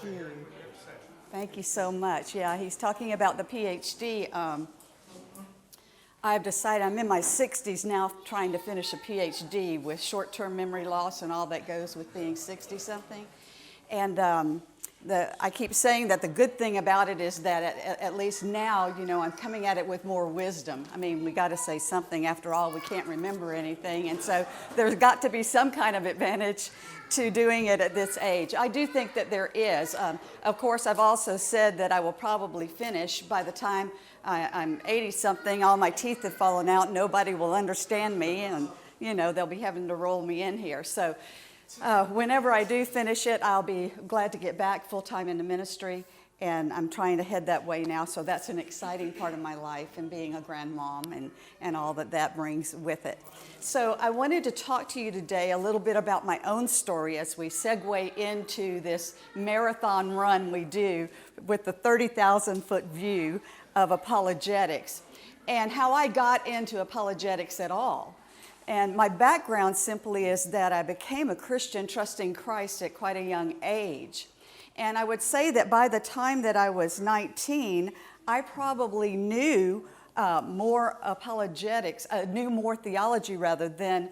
you. Thank you so much. Yeah, he's talking about the PhD. I've decided I'm in my 60s now trying to finish a PhD with short-term memory loss and all that goes with being 60-something. And I keep saying that the good thing about it is that at least now, I'm coming at it with more wisdom. I mean, we got to say something. After all, we can't remember anything. And so there's got to be some kind of advantage to doing it at this age. I do think that there is. Of course, I've also said that I will probably finish by the time I'm 80-something. All my teeth have fallen out. Nobody will understand me. And, they'll be having to roll me in here. So whenever I do finish it, I'll be glad to get back full-time into ministry, and I'm trying to head that way now, so that's an exciting part of my life and being a grandmom and all that brings with it. So I wanted to talk to you today a little bit about my own story as we segue into this marathon run we do with the 30,000-foot view of apologetics and how I got into apologetics at all. And my background simply is that I became a Christian trusting Christ at quite a young age. And I would say that by the time that I was 19, I probably knew more apologetics, knew more theology rather than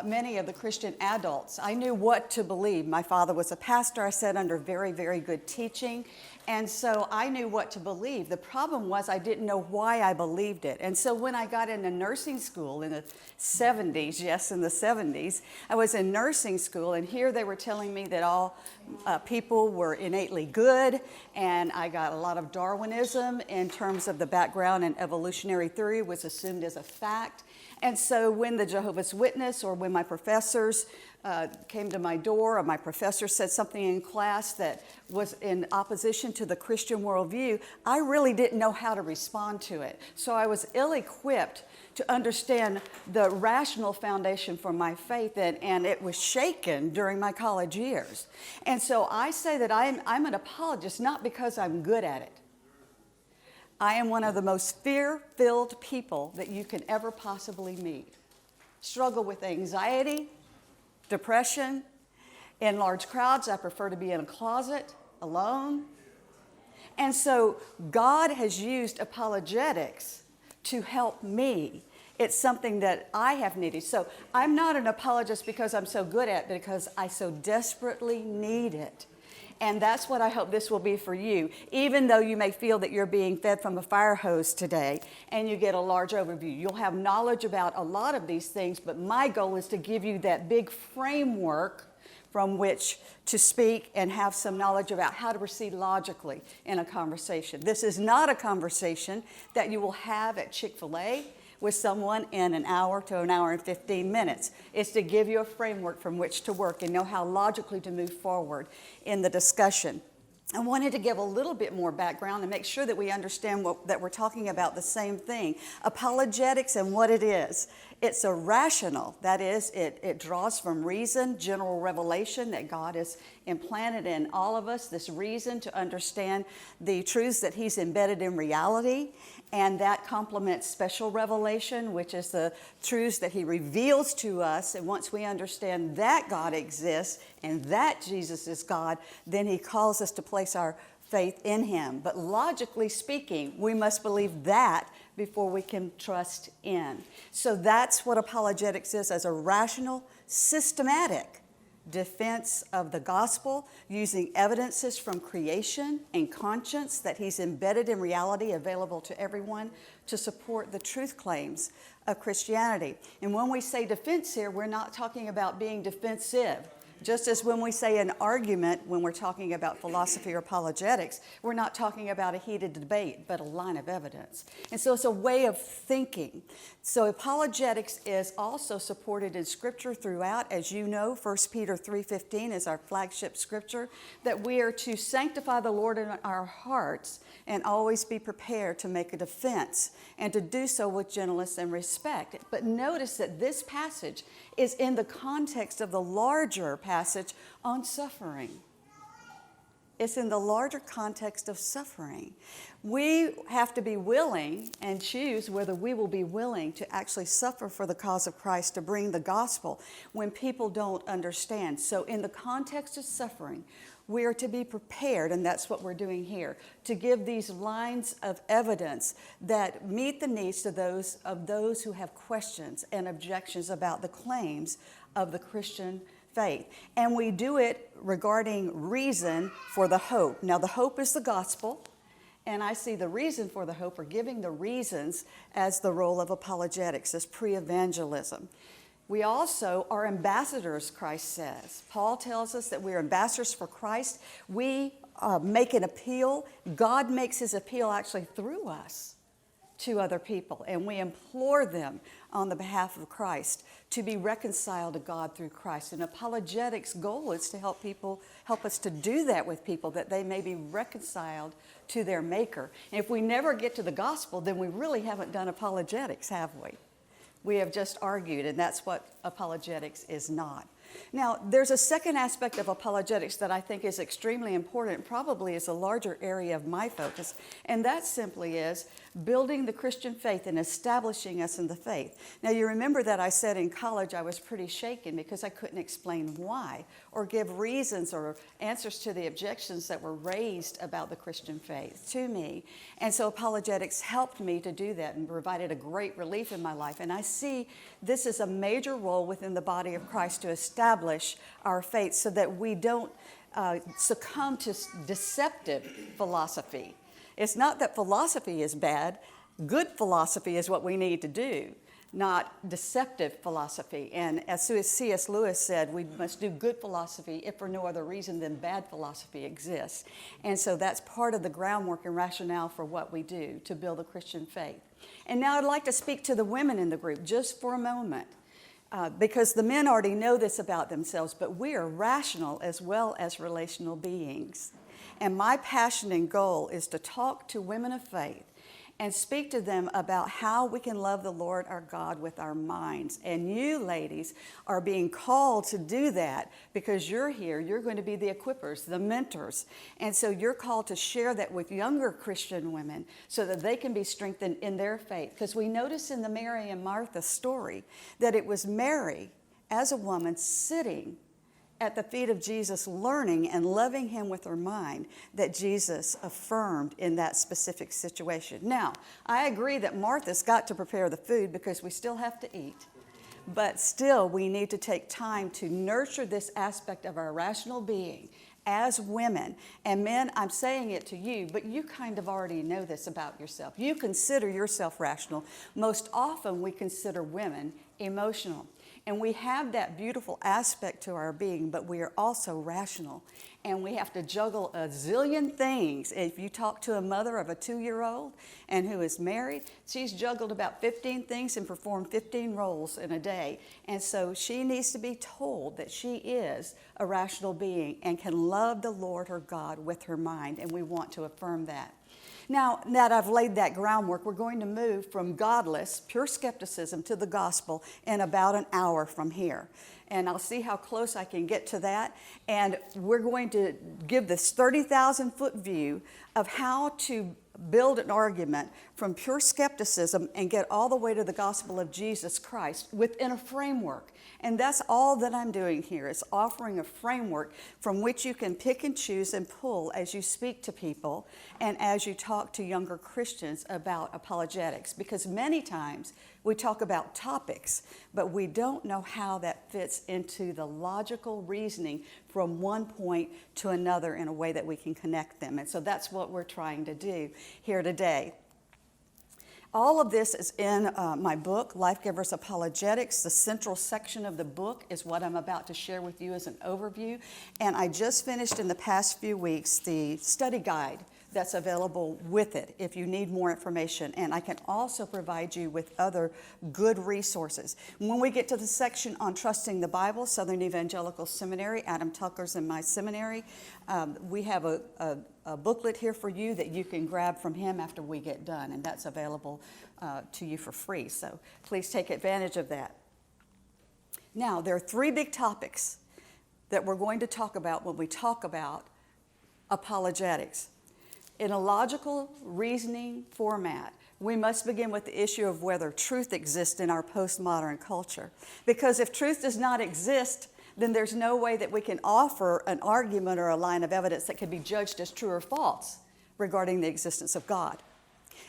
many of the Christian adults. I knew what to believe. My father was a pastor, I said, under very, very good teaching. And so I knew what to believe. The problem was I didn't know why I believed it. And so when I got into nursing school in the 70s, yes, in the 70s, I was in nursing school, and here they were telling me that all people were innately good, and I got a lot of Darwinism in terms of the background, and evolutionary theory was assumed as a fact. And so when the Jehovah's Witness or when my professors came to my door, or my professor said something in class that was in opposition to the Christian worldview, I really didn't know how to respond to it. So I was ill-equipped to understand the rational foundation for my faith, and it was shaken during my college years. And so I say that I'm an apologist not because I'm good at it. I am one of the most fear-filled people that you can ever possibly meet. Struggle with anxiety, depression. In large crowds, I prefer to be in a closet, alone. And so God has used apologetics to help me. It's something that I have needed. So I'm not an apologist because I'm so good at it, because I so desperately need it. And that's what I hope this will be for you, even though you may feel that you're being fed from a fire hose today and you get a large overview. You'll have knowledge about a lot of these things, but my goal is to give you that big framework from which to speak and have some knowledge about how to proceed logically in a conversation. This is not a conversation that you will have at Chick-fil-A with someone in an hour to an hour and 15 minutes. It's to give you a framework from which to work and know how logically to move forward in the discussion. I wanted to give a little bit more background and make sure that we understand that we're talking about the same thing. Apologetics and what it is. It's a rational, that is, it draws from reason, general revelation that God has implanted in all of us, this reason to understand the truths that He's embedded in reality. And that complements special revelation, which is the truths that He reveals to us. And once we understand that God exists and that Jesus is God, then He calls us to place our faith in Him. But logically speaking, we must believe that before we can trust in. So that's what apologetics is, as a rational, systematic defense of the gospel, using evidences from creation and conscience that He's embedded in reality, available to everyone, to support the truth claims of Christianity. And when we say defense here, we're not talking about being defensive. Just as when we say an argument, when we're talking about philosophy or apologetics, we're not talking about a heated debate, but a line of evidence. And so it's a way of thinking. So apologetics is also supported in Scripture throughout. As you know, 1 Peter 3:15 is our flagship scripture, that we are to sanctify the Lord in our hearts and always be prepared to make a defense, and to do so with gentleness and respect. But notice that this passage is in the context of the larger passage on suffering. It's in the larger context of suffering. We have to be willing and choose whether we will be willing to actually suffer for the cause of Christ, to bring the gospel when people don't understand. So in the context of suffering, We are to be prepared, and that's what we're doing here, to give these lines of evidence that meet the needs of those who have questions and objections about the claims of the Christian faith. And we do it regarding reason for the hope. Now, the hope is the gospel, and I see the reason for the hope, or giving the reasons, as the role of apologetics, as pre-evangelism. We also are ambassadors, Christ says. Paul tells us that we are ambassadors for Christ. We make an appeal. God makes his appeal actually through us to other people, and we implore them on the behalf of Christ to be reconciled to God through Christ. And apologetics' goal is to help us to do that with people, that they may be reconciled to their Maker. And if we never get to the gospel, then we really haven't done apologetics, have we? We have just argued, and that's what apologetics is not. Now, there's a second aspect of apologetics that I think is extremely important, probably is a larger area of my focus, and that simply is building the Christian faith and establishing us in the faith. Now, you remember that I said in college I was pretty shaken because I couldn't explain why or give reasons or answers to the objections that were raised about the Christian faith to me. And so apologetics helped me to do that and provided a great relief in my life. And I see this is a major role within the body of Christ to establish our faith so that we don't succumb to deceptive philosophy. It's not that philosophy is bad. Good philosophy is what we need to do, not deceptive philosophy. And as C.S. Lewis said, we must do good philosophy if for no other reason than bad philosophy exists. And so that's part of the groundwork and rationale for what we do to build a Christian faith. And now I'd like to speak to the women in the group just for a moment. Because the men already know this about themselves, but we are rational as well as relational beings. And my passion and goal is to talk to women of faith and speak to them about how we can love the Lord our God with our minds. And you ladies are being called to do that because you're here. You're going to be the equippers, the mentors. And so you're called to share that with younger Christian women so that they can be strengthened in their faith. Because we notice in the Mary and Martha story that it was Mary as a woman sitting at the feet of Jesus, learning and loving him with her mind, that Jesus affirmed in that specific situation. Now, I agree that Martha's got to prepare the food because we still have to eat. But still, we need to take time to nurture this aspect of our rational being as women. And men, I'm saying it to you, but you kind of already know this about yourself. You consider yourself rational. Most often, we consider women emotional. And we have that beautiful aspect to our being, but we are also rational. And we have to juggle a zillion things. If you talk to a mother of a 2-year-old and who is married, she's juggled about 15 things and performed 15 roles in a day. And so she needs to be told that she is a rational being and can love the Lord her God with her mind. And we want to affirm that. Now that I've laid that groundwork, we're going to move from godless, pure skepticism, to the gospel in about an hour from here. And I'll see how close I can get to that. And we're going to give this 30,000-foot view of how to build an argument from pure skepticism and get all the way to the gospel of Jesus Christ within a framework. And that's all that I'm doing here, is offering a framework from which you can pick and choose and pull as you speak to people and as you talk to younger Christians about apologetics. Because many times we talk about topics, but we don't know how that fits into the logical reasoning from one point to another in a way that we can connect them. And so that's what we're trying to do here today. All of this is in my book, Life Givers Apologetics. The central section of the book is what I'm about to share with you as an overview. And I just finished in the past few weeks the study guide that's available with it if you need more information. And I can also provide you with other good resources. When we get to the section on trusting the Bible, Southern Evangelical Seminary, Adam Tucker's in my seminary, we have a booklet here for you that you can grab from him after we get done, and that's available to you for free. So please take advantage of that. Now, there are 3 big topics that we're going to talk about when we talk about apologetics. In a logical reasoning format, we must begin with the issue of whether truth exists in our postmodern culture. Because if truth does not exist, then there's no way that we can offer an argument or a line of evidence that can be judged as true or false regarding the existence of God.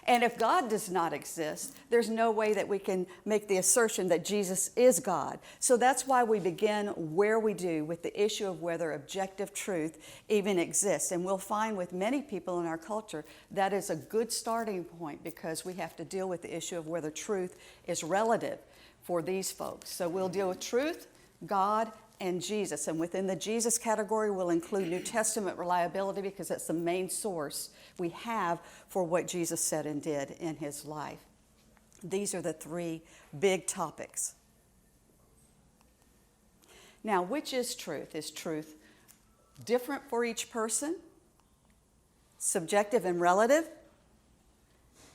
And if God does not exist, there's no way that we can make the assertion that Jesus is God. So that's why we begin where we do with the issue of whether objective truth even exists. And we'll find with many people in our culture that is a good starting point, because we have to deal with the issue of whether truth is relative for these folks. So we'll deal with truth, God, and Jesus. And within the Jesus category, we'll include New Testament reliability, because that's the main source we have for what Jesus said and did in his life. These are the three big topics. Now, which is truth? Is truth different for each person? Subjective and relative?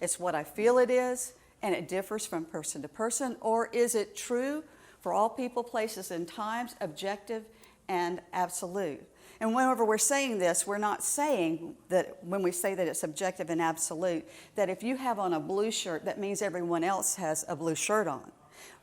It's what I feel it is, and it differs from person to person? Or is it true for all people, places, and times, objective and absolute? And whenever we're saying this, we're not saying that when we say that it's objective and absolute, that if you have on a blue shirt, that means everyone else has a blue shirt on.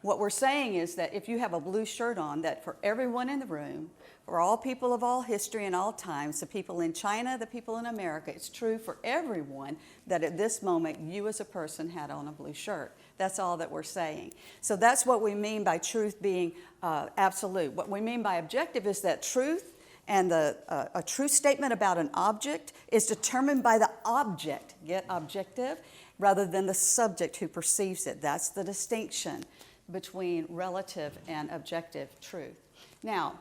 What we're saying is that if you have a blue shirt on, that for everyone in the room, for all people of all history and all times, the people in China, the people in America, it's true for everyone that at this moment you as a person had on a blue shirt. That's all that we're saying. So that's what we mean by truth being absolute. What we mean by objective is that truth and a true statement about an object is determined by the object, get objective, rather than the subject who perceives it. That's the distinction between relative and objective truth. Now,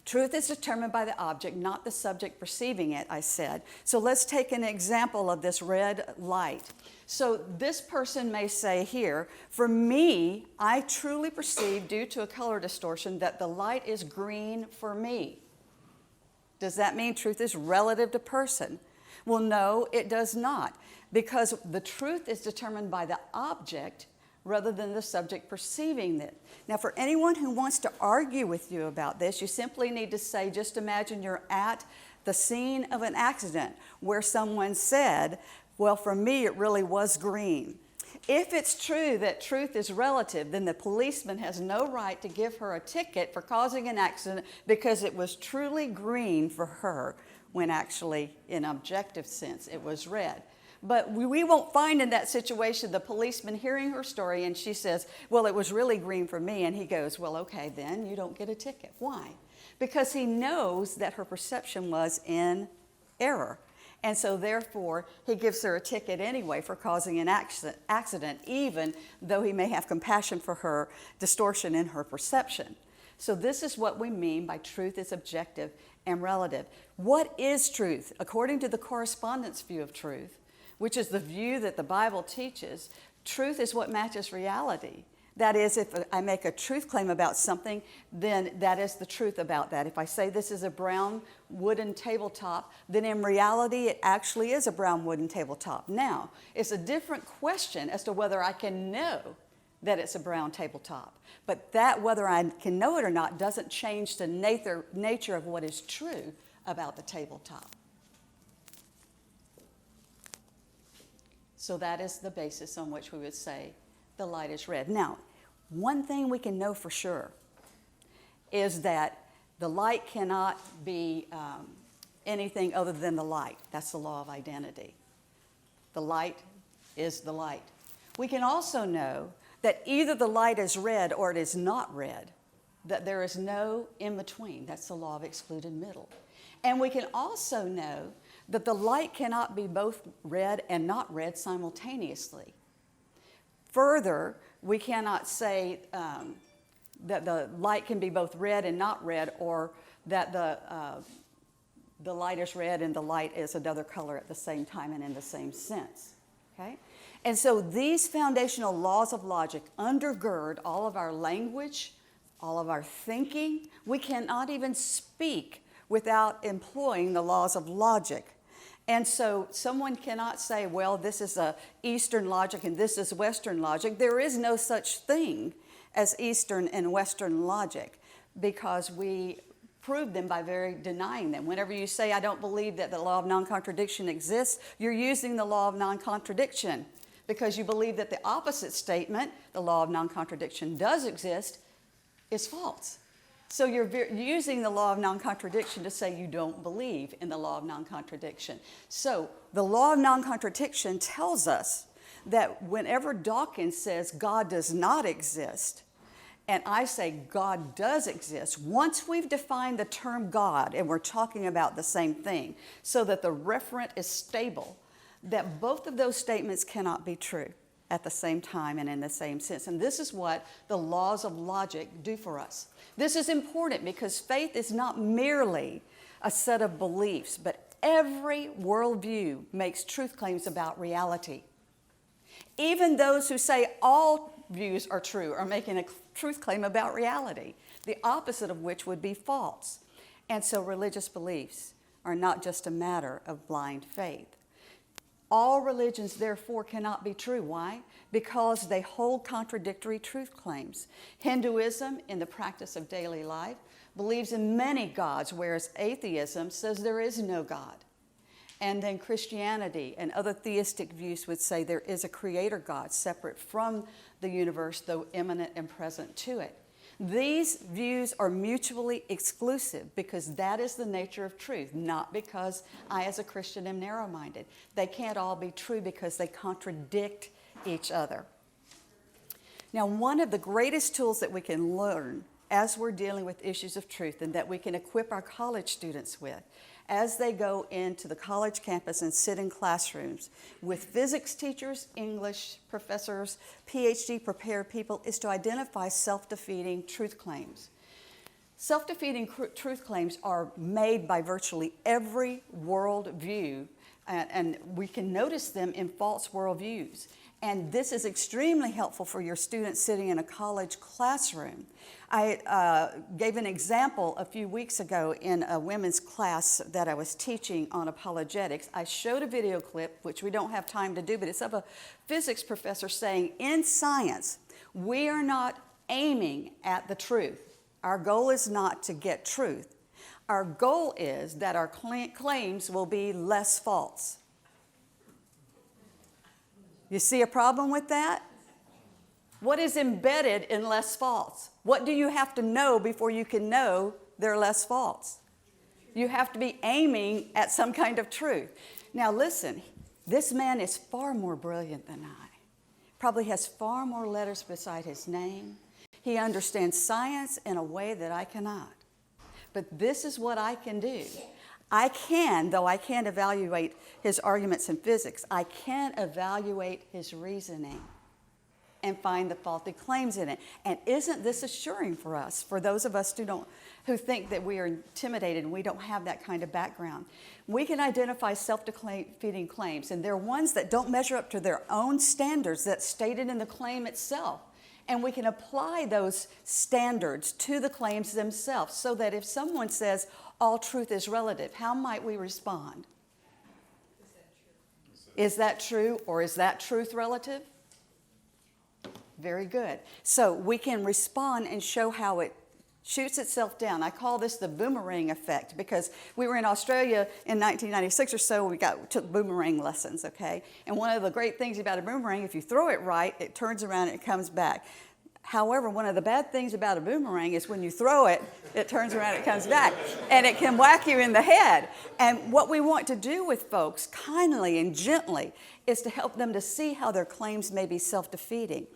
truth is determined by the object, not the subject perceiving it, I said. So let's take an example of this red light. So this person may say here, for me, I truly perceive, due to a color distortion, that the light is green for me. Does that mean truth is relative to person? Well, no, it does not, because the truth is determined by the object rather than the subject perceiving it. Now, for anyone who wants to argue with you about this, you simply need to say, just imagine you're at the scene of an accident where someone said, well, for me, it really was green. If it's true that truth is relative, then the policeman has no right to give her a ticket for causing an accident because it was truly green for her, when actually, in objective sense, it was red. But we won't find in that situation the policeman hearing her story and she says, well, it was really green for me. And he goes, well, okay, then you don't get a ticket. Why? Because he knows that her perception was in error. And so therefore, he gives her a ticket anyway for causing an accident, even though he may have compassion for her distortion in her perception. So this is what we mean by truth is objective and relative. What is truth? According to the correspondence view of truth, which is the view that the Bible teaches, truth is what matches reality. That is, if I make a truth claim about something, then that is the truth about that. If I say this is a brown wooden tabletop, then in reality it actually is a brown wooden tabletop. Now, it's a different question as to whether I can know that it's a brown tabletop. But that, whether I can know it or not, doesn't change the nature of what is true about the tabletop. So that is the basis on which we would say the light is red. Now, one thing we can know for sure is that the light cannot be anything other than the light. That's the law of identity. The light is the light. We can also know that either the light is red or it is not red, that there is no in between. That's the law of excluded middle. And we can also know that the light cannot be both red and not red simultaneously. Further, we cannot say that the light can be both red and not red, or that the light is red and the light is another color at the same time and in the same sense. Okay? And so these foundational laws of logic undergird all of our language, all of our thinking. We cannot even speak without employing the laws of logic. And so someone cannot say, well, this is a Eastern logic and this is Western logic. There is no such thing as Eastern and Western logic, because we prove them by denying them. Whenever you say, I don't believe that the law of non-contradiction exists, you're using the law of non-contradiction, because you believe that the opposite statement, the law of non-contradiction does exist, is false. So you're using the law of non-contradiction to say you don't believe in the law of non-contradiction. So the law of non-contradiction tells us that whenever Dawkins says God does not exist, and I say God does exist, once we've defined the term God, and we're talking about the same thing, so that the referent is stable, that both of those statements cannot be true at the same time and in the same sense. And this is what the laws of logic do for us. This is important because faith is not merely a set of beliefs, but every worldview makes truth claims about reality. Even those who say all views are true are making a truth claim about reality, the opposite of which would be false. And so religious beliefs are not just a matter of blind faith. All religions, therefore, cannot be true. Why? Because they hold contradictory truth claims. Hinduism, in the practice of daily life, believes in many gods, whereas atheism says there is no God. And then Christianity and other theistic views would say there is a creator God separate from the universe, though immanent and present to it. These views are mutually exclusive because that is the nature of truth, not because I as a Christian am narrow-minded. They can't all be true because they contradict each other. Now, one of the greatest tools that we can learn as we're dealing with issues of truth and that we can equip our college students with as they go into the college campus and sit in classrooms with physics teachers, English professors, PhD prepared people, is to identify self-defeating truth claims. Self-defeating truth claims are made by virtually every worldview, and we can notice them in false worldviews. And this is extremely helpful for your students sitting in a college classroom. I gave an example a few weeks ago in a women's class that I was teaching on apologetics. I showed a video clip, which we don't have time to do, but it's of a physics professor saying, in science, we are not aiming at the truth. Our goal is not to get truth. Our goal is that our claims will be less false. You see a problem with that? What is embedded in less false? What do you have to know before you can know they're less false? You have to be aiming at some kind of truth. Now listen, this man is far more brilliant than I. Probably has far more letters beside his name. He understands science in a way that I cannot. But this is what I can do. I can, though I can't evaluate his arguments in physics, I can evaluate his reasoning and find the faulty claims in it. And isn't this assuring for us, for those of us who think that we are intimidated and we don't have that kind of background? We can identify self-defeating claims, and they're ones that don't measure up to their own standards that's stated in the claim itself. And we can apply those standards to the claims themselves so that if someone says all truth is relative, how might we respond? Is that true, or is that truth relative? Very good. So we can respond and show how it shoots itself down. I call this the boomerang effect because we were in Australia in 1996 or so. We took boomerang lessons, okay? And one of the great things about a boomerang, if you throw it right, it turns around and it comes back. However, one of the bad things about a boomerang is when you throw it, it turns around, it comes back, and it can whack you in the head. And what we want to do with folks, kindly and gently, is to help them to see how their claims may be self-defeating.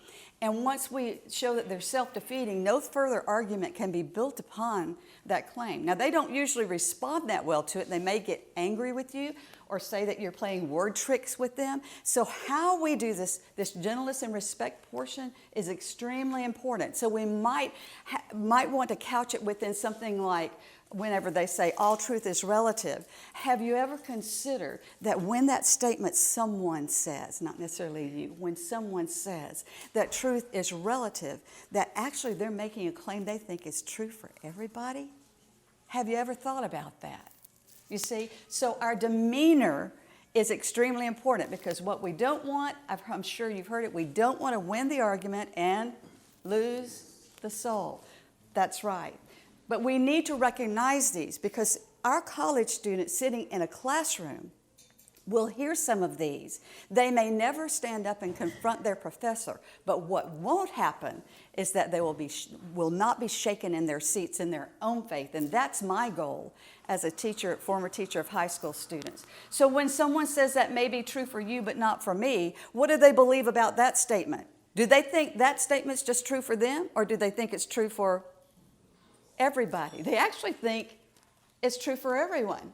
And once we show that they're self-defeating, no further argument can be built upon that claim. Now, they don't usually respond that well to it. They may get angry with you or say that you're playing word tricks with them. So how we do this gentleness and respect portion is extremely important. So we might want to couch it within something like, whenever they say all truth is relative, have you ever considered that when that statement someone says, not necessarily you, when someone says that truth is relative, that actually they're making a claim they think is true for everybody? Have you ever thought about that? You see, so our demeanor is extremely important because what we don't want, I'm sure you've heard it, we don't want to win the argument and lose the soul. That's right. But we need to recognize these because our college students sitting in a classroom will hear some of these. They may never stand up and confront their professor, but what won't happen is that they will not be shaken in their seats in their own faith, and that's my goal as a teacher, former teacher of high school students. So when someone says that may be true for you but not for me, what do they believe about that statement? Do they think that statement's just true for them, or do they think it's true for everybody? They actually think it's true for everyone.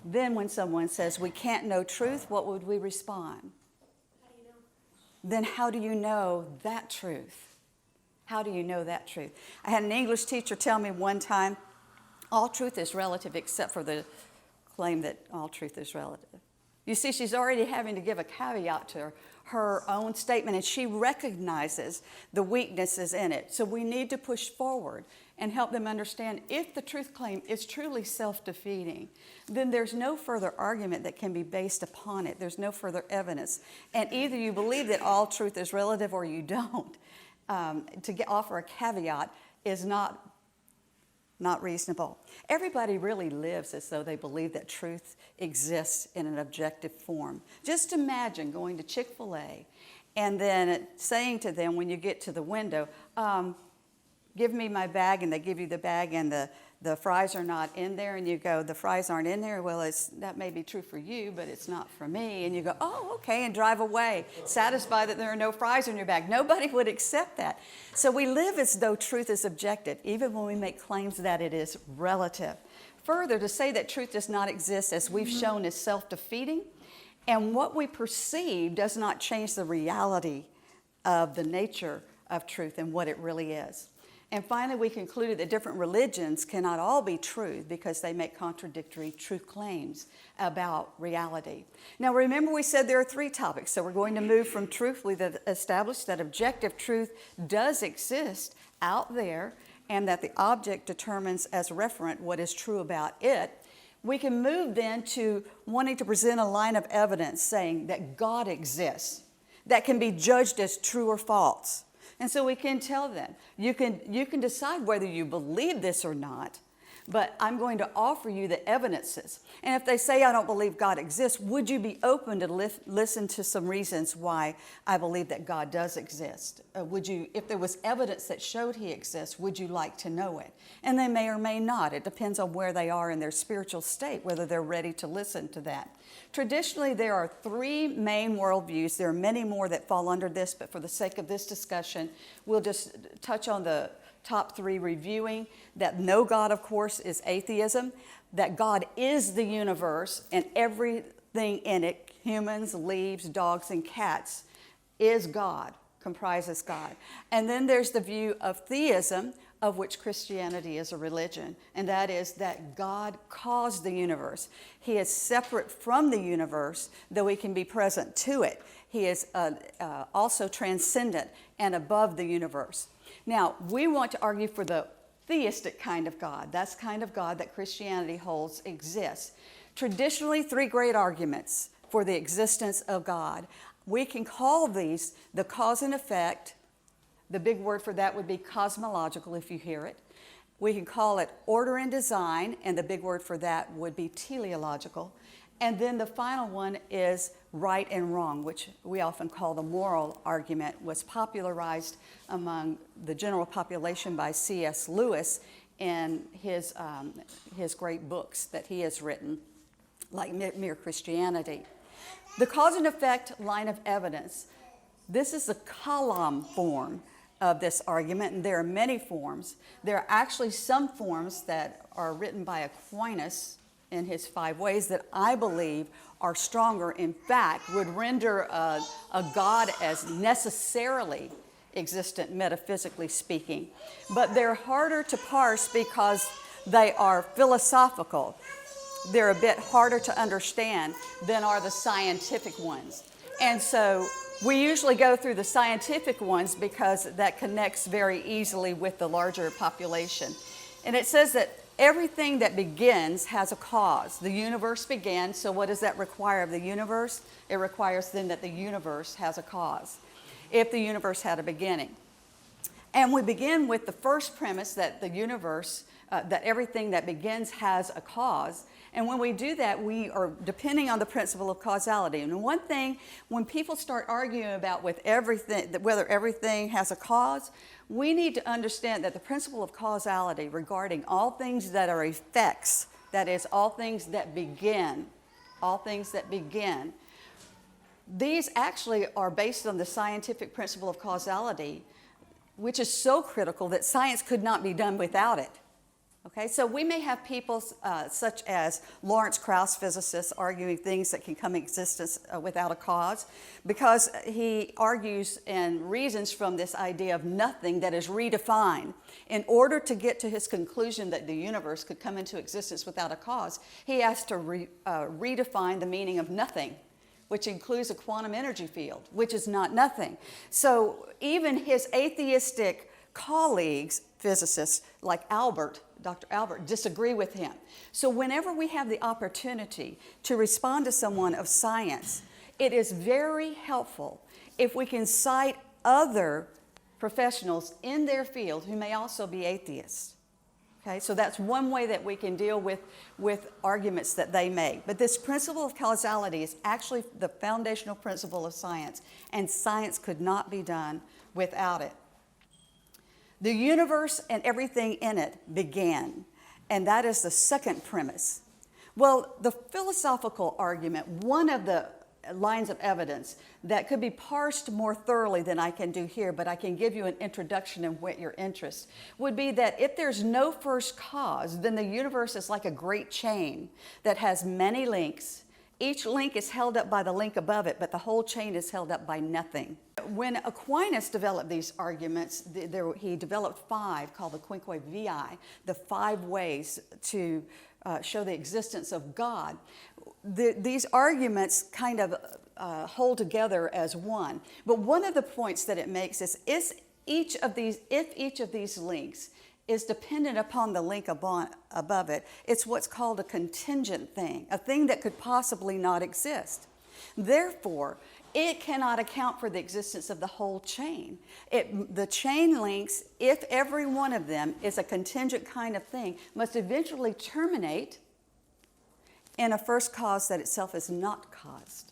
Then when someone says we can't know truth, what would we respond? How do you know? Then how do you know that truth? How do you know that truth? I had an English teacher tell me one time, all truth is relative except for the claim that all truth is relative. You see, she's already having to give a caveat to her own statement, and she recognizes the weaknesses in it. So we need to push forward and help them understand if the truth claim is truly self-defeating, then there's no further argument that can be based upon it. There's no further evidence. And either you believe that all truth is relative or you don't. Offer a caveat is not reasonable. Everybody really lives as though they believe that truth exists in an objective form. Just imagine going to Chick-fil-A and then saying to them when you get to the window, give me my bag, and they give you the bag and the fries are not in there, and you go, the fries aren't in there? Well, that may be true for you, but it's not for me. And you go, oh, okay, and drive away, satisfied that there are no fries in your bag. Nobody would accept that. So we live as though truth is objective, even when we make claims that it is relative. Further, to say that truth does not exist, as we've shown, is self-defeating, and what we perceive does not change the reality of the nature of truth and what it really is. And finally, we concluded that different religions cannot all be true because they make contradictory truth claims about reality. Now, remember we said there are three topics, so we're going to move from truth. We've established that objective truth does exist out there and that the object determines as referent what is true about it. We can move then to wanting to present a line of evidence saying that God exists, that can be judged as true or false. And so we can tell them, you can decide whether you believe this or not, but I'm going to offer you the evidences. And if they say, I don't believe God exists, would you be open to listen to some reasons why I believe that God does exist? If there was evidence that showed he exists, would you like to know it? And they may or may not. It depends on where they are in their spiritual state, whether they're ready to listen to that. Traditionally, there are three main worldviews. There are many more that fall under this, but for the sake of this discussion, we'll just touch on the top three, reviewing that no God, of course, is atheism, that God is the universe and everything in it, humans, leaves, dogs, and cats, is God, comprises God. And then there's the view of theism, of which Christianity is a religion, and that is that God caused the universe. He is separate from the universe, though he can be present to it. He is also transcendent and above the universe. Now, we want to argue for the theistic kind of God. That's the kind of God that Christianity holds exists. Traditionally, three great arguments for the existence of God. We can call these the cause and effect. The big word for that would be cosmological, if you hear it. We can call it order and design, and the big word for that would be teleological. And then the final one is right and wrong, which we often call the moral argument, was popularized among the general population by C.S. Lewis in his great books that he has written, like Mere Christianity. The cause and effect line of evidence. This is the column form of this argument, and there are many forms. There are actually some forms that are written by Aquinas in his 5 ways that I believe are stronger, in fact, would render a God as necessarily existent, metaphysically speaking. But they're harder to parse because they are philosophical. They're a bit harder to understand than are the scientific ones. And so we usually go through the scientific ones because that connects very easily with the larger population. And it says that everything that begins has a cause. The universe began, so what does that require of the universe? It requires then that the universe has a cause, if the universe had a beginning. And we begin with the first premise that the universe that everything that begins has a cause. And when we do that, we are depending on the principle of causality. And one thing, when people start arguing about with everything, whether everything has a cause, we need to understand that the principle of causality regarding all things that are effects, that is, all things that begin, these actually are based on the scientific principle of causality, which is so critical that science could not be done without it. Okay, so we may have people such as Lawrence Krauss, physicists, arguing things that can come into existence without a cause, because he argues and reasons from this idea of nothing that is redefined. In order to get to his conclusion that the universe could come into existence without a cause, he has to redefine the meaning of nothing, which includes a quantum energy field, which is not nothing. So even his atheistic colleagues, physicists like Dr. Albert, disagree with him. So whenever we have the opportunity to respond to someone of science, it is very helpful if we can cite other professionals in their field who may also be atheists. Okay, so that's one way that we can deal with arguments that they make. But this principle of causality is actually the foundational principle of science, and science could not be done without it. The universe and everything in it began, and that is the second premise. Well, the philosophical argument, one of the lines of evidence that could be parsed more thoroughly than I can do here, but I can give you an introduction and whet your interest, would be that if there's no first cause, then the universe is like a great chain that has many links. Each link is held up by the link above it, but the whole chain is held up by nothing. When Aquinas developed these arguments, he developed 5 called the Quinque Viae, the 5 ways to show the existence of God. These arguments kind of hold together as one. But one of the points that it makes is if each of these links is dependent upon the link above it, it's what's called a contingent thing, a thing that could possibly not exist. Therefore, it cannot account for the existence of the whole chain. The chain links, if every one of them is a contingent kind of thing, must eventually terminate in a first cause that itself is not caused.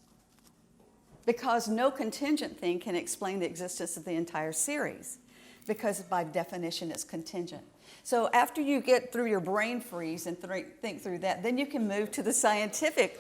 Because no contingent thing can explain the existence of the entire series, because by definition it's contingent. So after you get through your brain freeze and think through that, then you can move to the scientific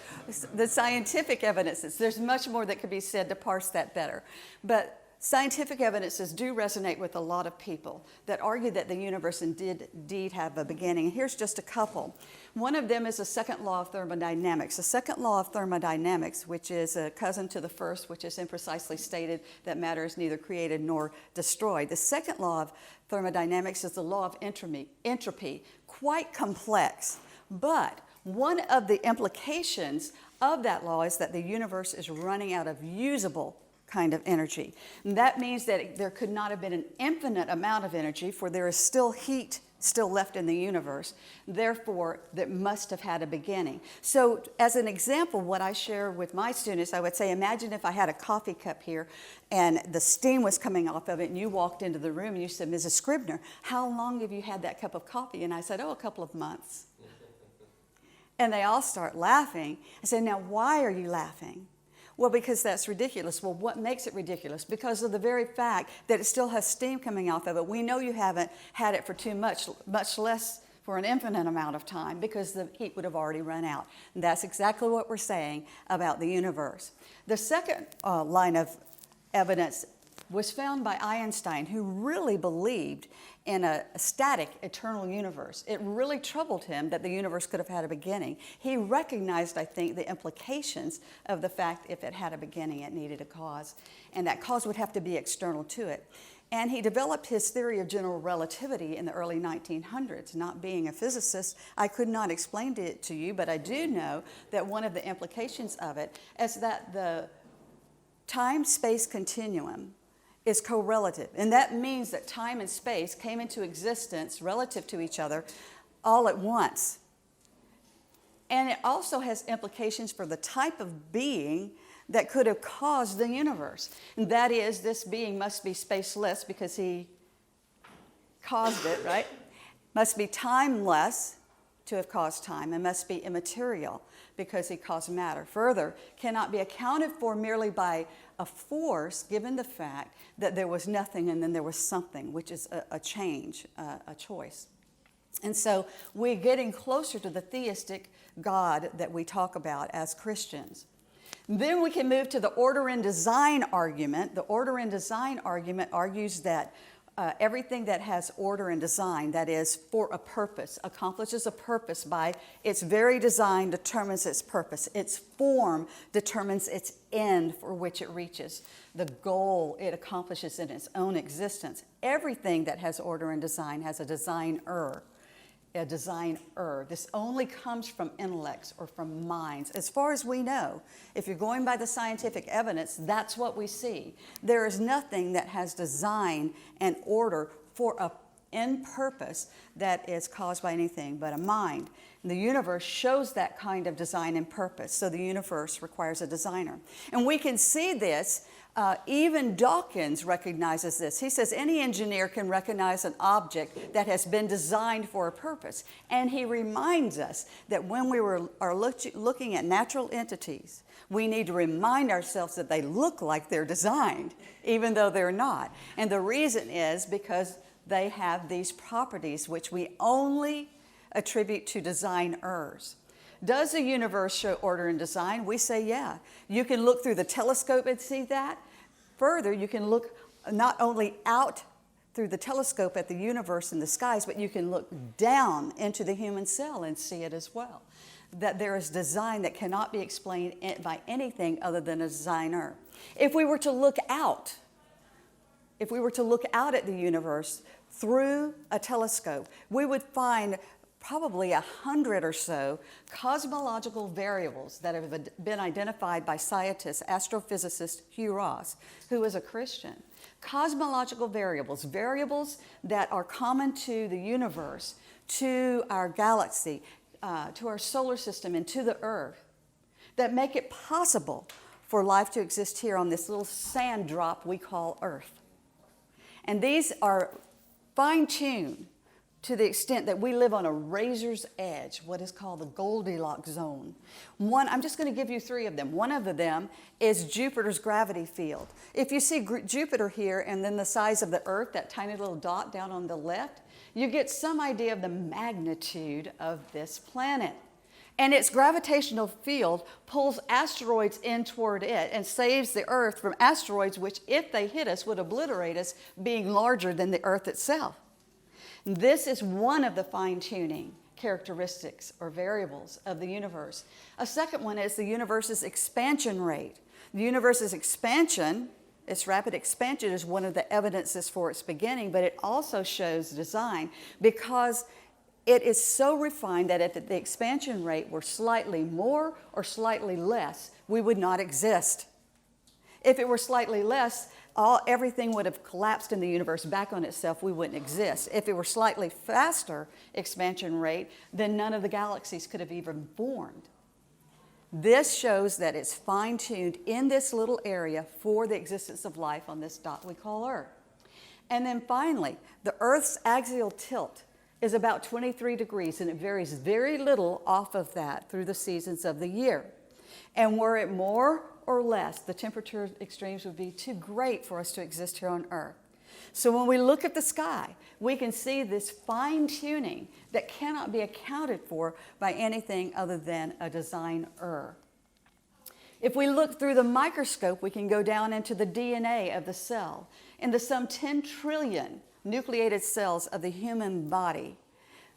evidences. There's much more that could be said to parse that better. But scientific evidences do resonate with a lot of people that argue that the universe indeed have a beginning. Here's just a couple. One of them is the second law of thermodynamics. The second law of thermodynamics, which is a cousin to the first, which is imprecisely stated that matter is neither created nor destroyed. The second law of thermodynamics is the law of entropy, quite complex. But one of the implications of that law is that the universe is running out of usable kind of energy. And that means that there could not have been an infinite amount of energy, for there is still heat still left in the universe. Therefore, that must have had a beginning. So as an example, what I share with my students, I would say, imagine if I had a coffee cup here and the steam was coming off of it, and you walked into the room and you said, Mrs. Scribner, how long have you had that cup of coffee? And I said, a couple of months. And they all start laughing. I said, now why are you laughing? Well, because that's ridiculous. Well, what makes it ridiculous? Because of the very fact that it still has steam coming off of it. We know you haven't had it for too much less for an infinite amount of time, because the heat would have already run out. And that's exactly what we're saying about the universe. The second line of evidence was found by Einstein, who really believed in a static, eternal universe. It really troubled him that the universe could have had a beginning. He recognized, I think, the implications of the fact if it had a beginning, it needed a cause, and that cause would have to be external to it. And he developed his theory of general relativity in the early 1900s. Not being a physicist, I could not explain it to you, but I do know that one of the implications of it is that the time-space continuum is correlative. And that means that time and space came into existence relative to each other all at once. And it also has implications for the type of being that could have caused the universe. And that is, this being must be spaceless because he caused it, right? must be timeless to have caused time, and must be immaterial because he caused matter. Further, cannot be accounted for merely by a force, given the fact that there was nothing and then there was something, which is a change, a choice. And so we're getting closer to the theistic God that we talk about as Christians. Then we can move to the order and design argument. The order and design argument argues that everything that has order and design, that is for a purpose, accomplishes a purpose by its very design determines its purpose. Its form determines its end for which it reaches, the goal it accomplishes in its own existence. Everything that has order and design has a designer. This only comes from intellects or from minds. As far as we know, if you're going by the scientific evidence, that's what we see. There is nothing that has design and order for an end purpose that is caused by anything but a mind. And the universe shows that kind of design and purpose, so the universe requires a designer. And we can see this. Even Dawkins recognizes this. He says any engineer can recognize an object that has been designed for a purpose. And he reminds us that when we are looking at natural entities, we need to remind ourselves that they look like they're designed, even though they're not. And the reason is because they have these properties which we only attribute to designers. Does the universe show order and design? We say, yeah. You can look through the telescope and see that. Further, you can look not only out through the telescope at the universe and the skies, but you can look down into the human cell and see it as well. That there is design that cannot be explained by anything other than a designer. If we were to look out at the universe through a telescope, we would find probably 100 or so cosmological variables that have been identified by scientist, astrophysicist Hugh Ross, who is a Christian. Cosmological variables that are common to the universe, to our galaxy, to our solar system, and to the Earth, that make it possible for life to exist here on this little sand drop we call Earth. And these are fine-tuned to the extent that we live on a razor's edge, what is called the Goldilocks zone. I'm just going to give you 3 of them. One of them is Jupiter's gravity field. If you see Jupiter here and then the size of the Earth, that tiny little dot down on the left, you get some idea of the magnitude of this planet. And its gravitational field pulls asteroids in toward it and saves the Earth from asteroids which, if they hit us, would obliterate us, being larger than the Earth itself. This is one of the fine-tuning characteristics or variables of the universe. A second one is the universe's expansion rate. The universe's expansion, its rapid expansion, is one of the evidences for its beginning, but it also shows design because it is so refined that if the expansion rate were slightly more or slightly less, we would not exist. If it were slightly less, everything would have collapsed in the universe back on itself. We wouldn't exist. If it were slightly faster expansion rate, then none of the galaxies could have even formed. This shows that it's fine-tuned in this little area for the existence of life on this dot we call Earth. And then finally, the Earth's axial tilt is about 23 degrees, and it varies very little off of that through the seasons of the year. And were it more or less, the temperature extremes would be too great for us to exist here on Earth. So when we look at the sky, we can see this fine-tuning that cannot be accounted for by anything other than a designer. If we look through the microscope, we can go down into the DNA of the cell. In the some 10 trillion nucleated cells of the human body,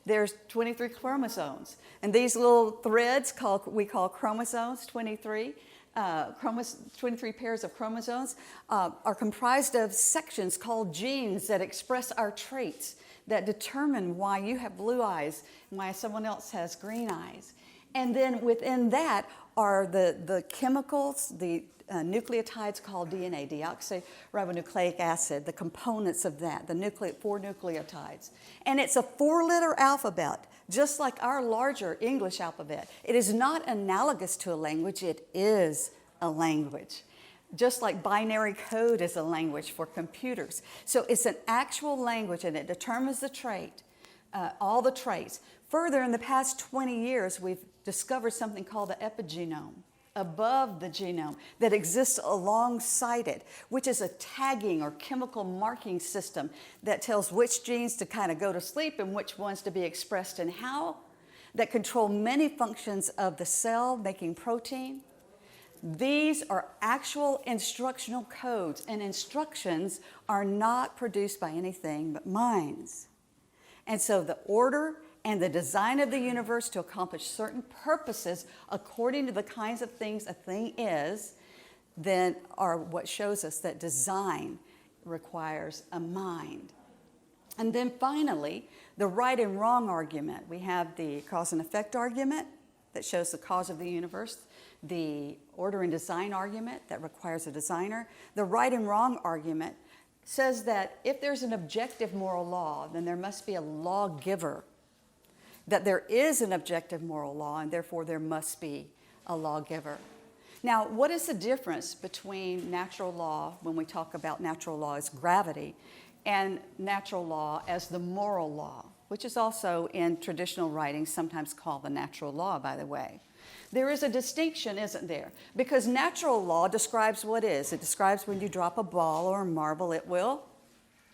there's 23 chromosomes. And these little threads we call chromosomes, 23 pairs of chromosomes, are comprised of sections called genes that express our traits, that determine why you have blue eyes and why someone else has green eyes. And then within that are the chemicals, the nucleotides called DNA, deoxyribonucleic acid, the components of that, the 4 nucleotides. And it's a 4-letter alphabet, just like our larger English alphabet. It is not analogous to a language, it is a language. Just like binary code is a language for computers. So it's an actual language, and it determines the trait all the traits. Further, in the past 20 years, we've discovered something called the epigenome, above the genome, that exists alongside it, which is a tagging or chemical marking system that tells which genes to kind of go to sleep and which ones to be expressed and how, that control many functions of the cell, making protein. These are actual instructional codes, and instructions are not produced by anything but minds. And so the order and the design of the universe to accomplish certain purposes according to the kinds of things a thing is, then are what shows us that design requires a mind. And then finally, the right and wrong argument. We have the cause and effect argument that shows the cause of the universe, the order and design argument that requires a designer. The right and wrong argument says that if there's an objective moral law, then there must be a lawgiver. That there is an objective moral law, and therefore there must be a lawgiver. Now, what is the difference between natural law, when we talk about natural law as gravity, and natural law as the moral law, which is also in traditional writings sometimes called the natural law, by the way? There is a distinction, isn't there? Because natural law describes what is. It describes when you drop a ball or a marble, it will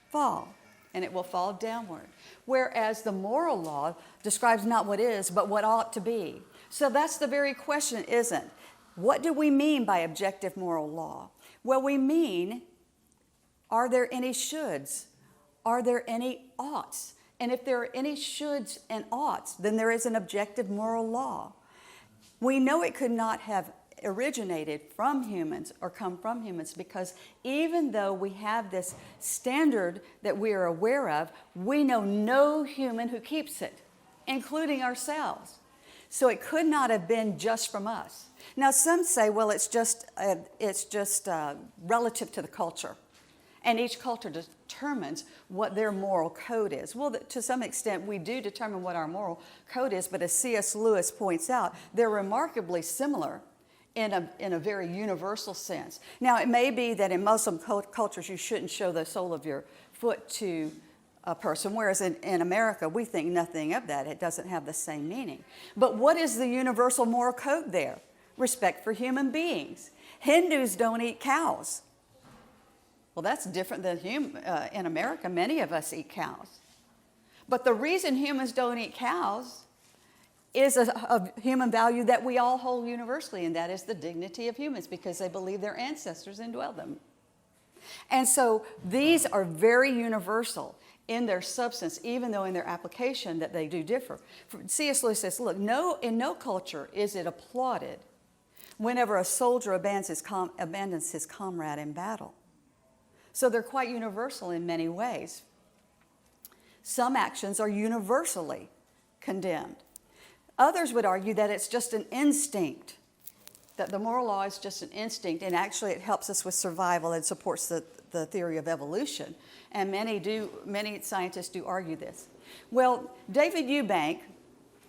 fall, and it will fall downward. Whereas the moral law describes not what is, but what ought to be. So that's the very question, isn't it? What do we mean by objective moral law? Well, we mean, are there any shoulds? Are there any oughts? And if there are any shoulds and oughts, then there is an objective moral law. We know it could not have originated from humans or come from humans, because even though we have this standard that we are aware of, we know no human who keeps it, including ourselves. So it could not have been just from us. Now some say, well, it's just relative to the culture, and each culture determines what their moral code is. Well, to some extent, we do determine what our moral code is, but as C.S. Lewis points out, they're remarkably similar in a very universal sense. Now, it may be that in Muslim cultures, you shouldn't show the sole of your foot to a person, whereas in America, we think nothing of that. It doesn't have the same meaning. But what is the universal moral code there? Respect for human beings. Hindus don't eat cows. Well, that's different than in America. Many of us eat cows. But the reason humans don't eat cows is a human value that we all hold universally, and that is the dignity of humans, because they believe their ancestors indwelled them. And so these are very universal in their substance, even though in their application that they do differ. C.S. Lewis says, look, in no culture is it applauded whenever a soldier abandons his comrade in battle. So they're quite universal in many ways. Some actions are universally condemned. Others would argue that it's just an instinct, that the moral law is just an instinct, and actually it helps us with survival and supports the theory of evolution. And many scientists do argue this. Well, David Eubank,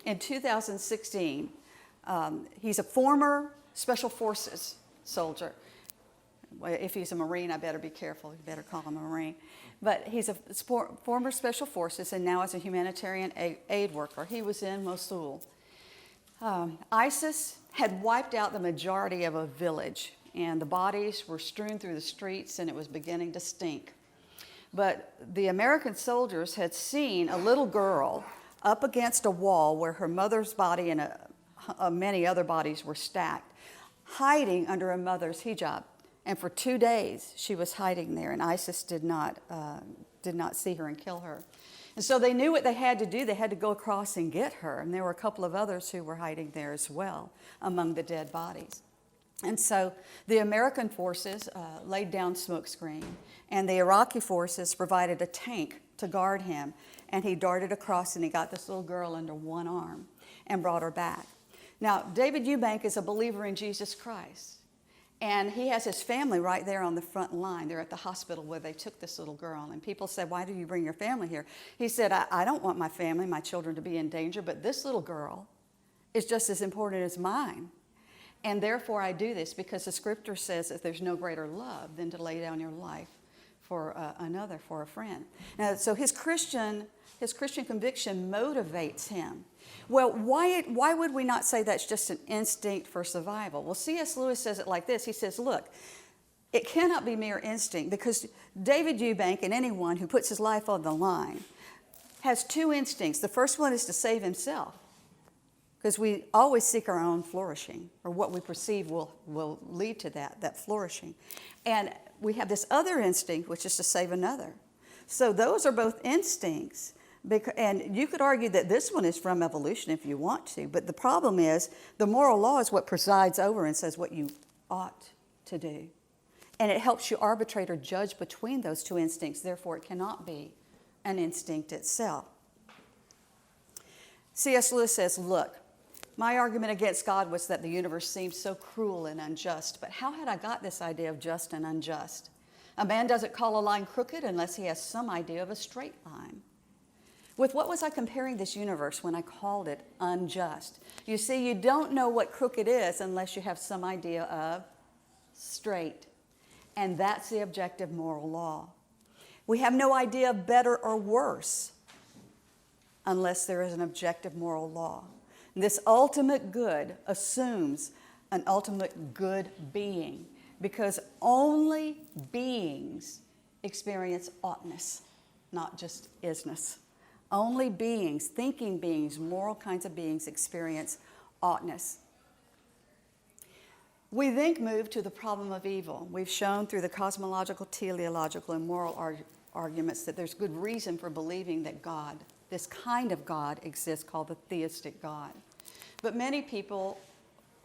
in 2016, he's a former Special Forces soldier. If he's a Marine, I better be careful. You better call him a Marine. But he's a former Special Forces and now is a humanitarian aid worker. He was in Mosul. ISIS had wiped out the majority of a village, and the bodies were strewn through the streets, and it was beginning to stink. But the American soldiers had seen a little girl up against a wall where her mother's body and many other bodies were stacked, hiding under a mother's hijab. And for 2 days, she was hiding there, and ISIS did not see her and kill her. And so they knew what they had to do. They had to go across and get her. And there were a couple of others who were hiding there as well among the dead bodies. And so the American forces laid down smokescreen, and the Iraqi forces provided a tank to guard him. And he darted across, and he got this little girl under one arm and brought her back. Now, David Eubank is a believer in Jesus Christ. And he has his family right there on the front line. They're at the hospital where they took this little girl. And people say, why do you bring your family here? He said, I don't want my family, my children, to be in danger, but this little girl is just as important as mine. And therefore I do this, because the scripture says that there's no greater love than to lay down your life for another, for a friend. Now, so his Christian conviction motivates him. Well, why would we not say that's just an instinct for survival? Well, C.S. Lewis says it like this. He says, look, it cannot be mere instinct, because David Eubank and anyone who puts his life on the line has two instincts. The first one is to save himself, because we always seek our own flourishing, or what we perceive will lead to that flourishing. And we have this other instinct, which is to save another. So those are both instincts. And you could argue that this one is from evolution if you want to, but the problem is the moral law is what presides over and says what you ought to do. And it helps you arbitrate or judge between those two instincts. Therefore, it cannot be an instinct itself. C.S. Lewis says, look, my argument against God was that the universe seemed so cruel and unjust. But how had I got this idea of just and unjust? A man doesn't call a line crooked unless he has some idea of a straight line. With what was I comparing this universe when I called it unjust? You see, you don't know what crooked is unless you have some idea of straight. And that's the objective moral law. We have no idea of better or worse unless there is an objective moral law. And this ultimate good assumes an ultimate good being, because only beings experience oughtness, not just isness. Only beings, thinking beings, moral kinds of beings experience oughtness. We then move to the problem of evil. We've shown through the cosmological, teleological, and moral arguments that there's good reason for believing that God, this kind of God, exists called the theistic God. But many people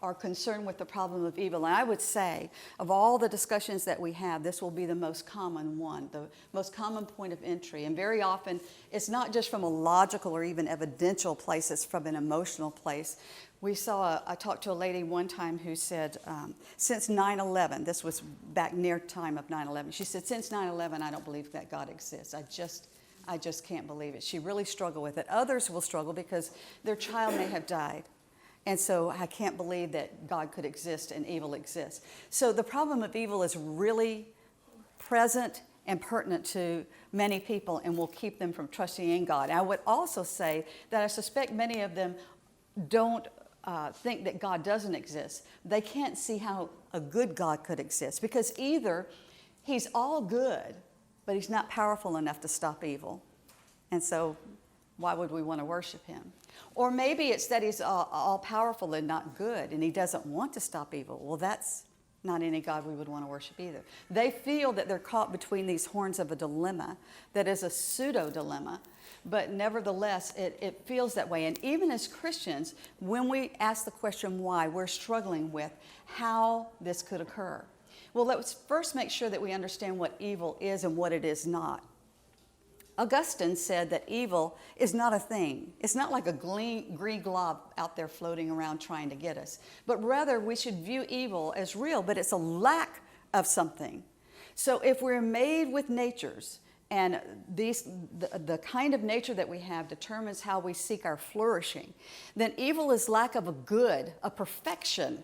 are concerned with the problem of evil. And I would say, of all the discussions that we have, this will be the most common one, the most common point of entry. And very often, it's not just from a logical or even evidential place, it's from an emotional place. I talked to a lady one time who said, since 9/11, this was back near time of 9/11, she said, since 9/11, I don't believe that God exists. I just can't believe it. She really struggled with it. Others will struggle because their child may have died. And so I can't believe that God could exist and evil exists. So the problem of evil is really present and pertinent to many people and will keep them from trusting in God. I would also say that I suspect many of them don't think that God doesn't exist. They can't see how a good God could exist, because either he's all good, but he's not powerful enough to stop evil. And so why would we want to worship him? Or maybe it's that he's all powerful and not good, and he doesn't want to stop evil. Well, that's not any God we would want to worship either. They feel that they're caught between these horns of a dilemma that is a pseudo-dilemma, but nevertheless, it feels that way. And even as Christians, when we ask the question why, we're struggling with how this could occur. Well, let's first make sure that we understand what evil is and what it is not. Augustine said that evil is not a thing. It's not like a green glob out there floating around trying to get us. But rather, we should view evil as real, but it's a lack of something. So if we're made with natures, and the kind of nature that we have determines how we seek our flourishing, then evil is lack of a good, a perfection,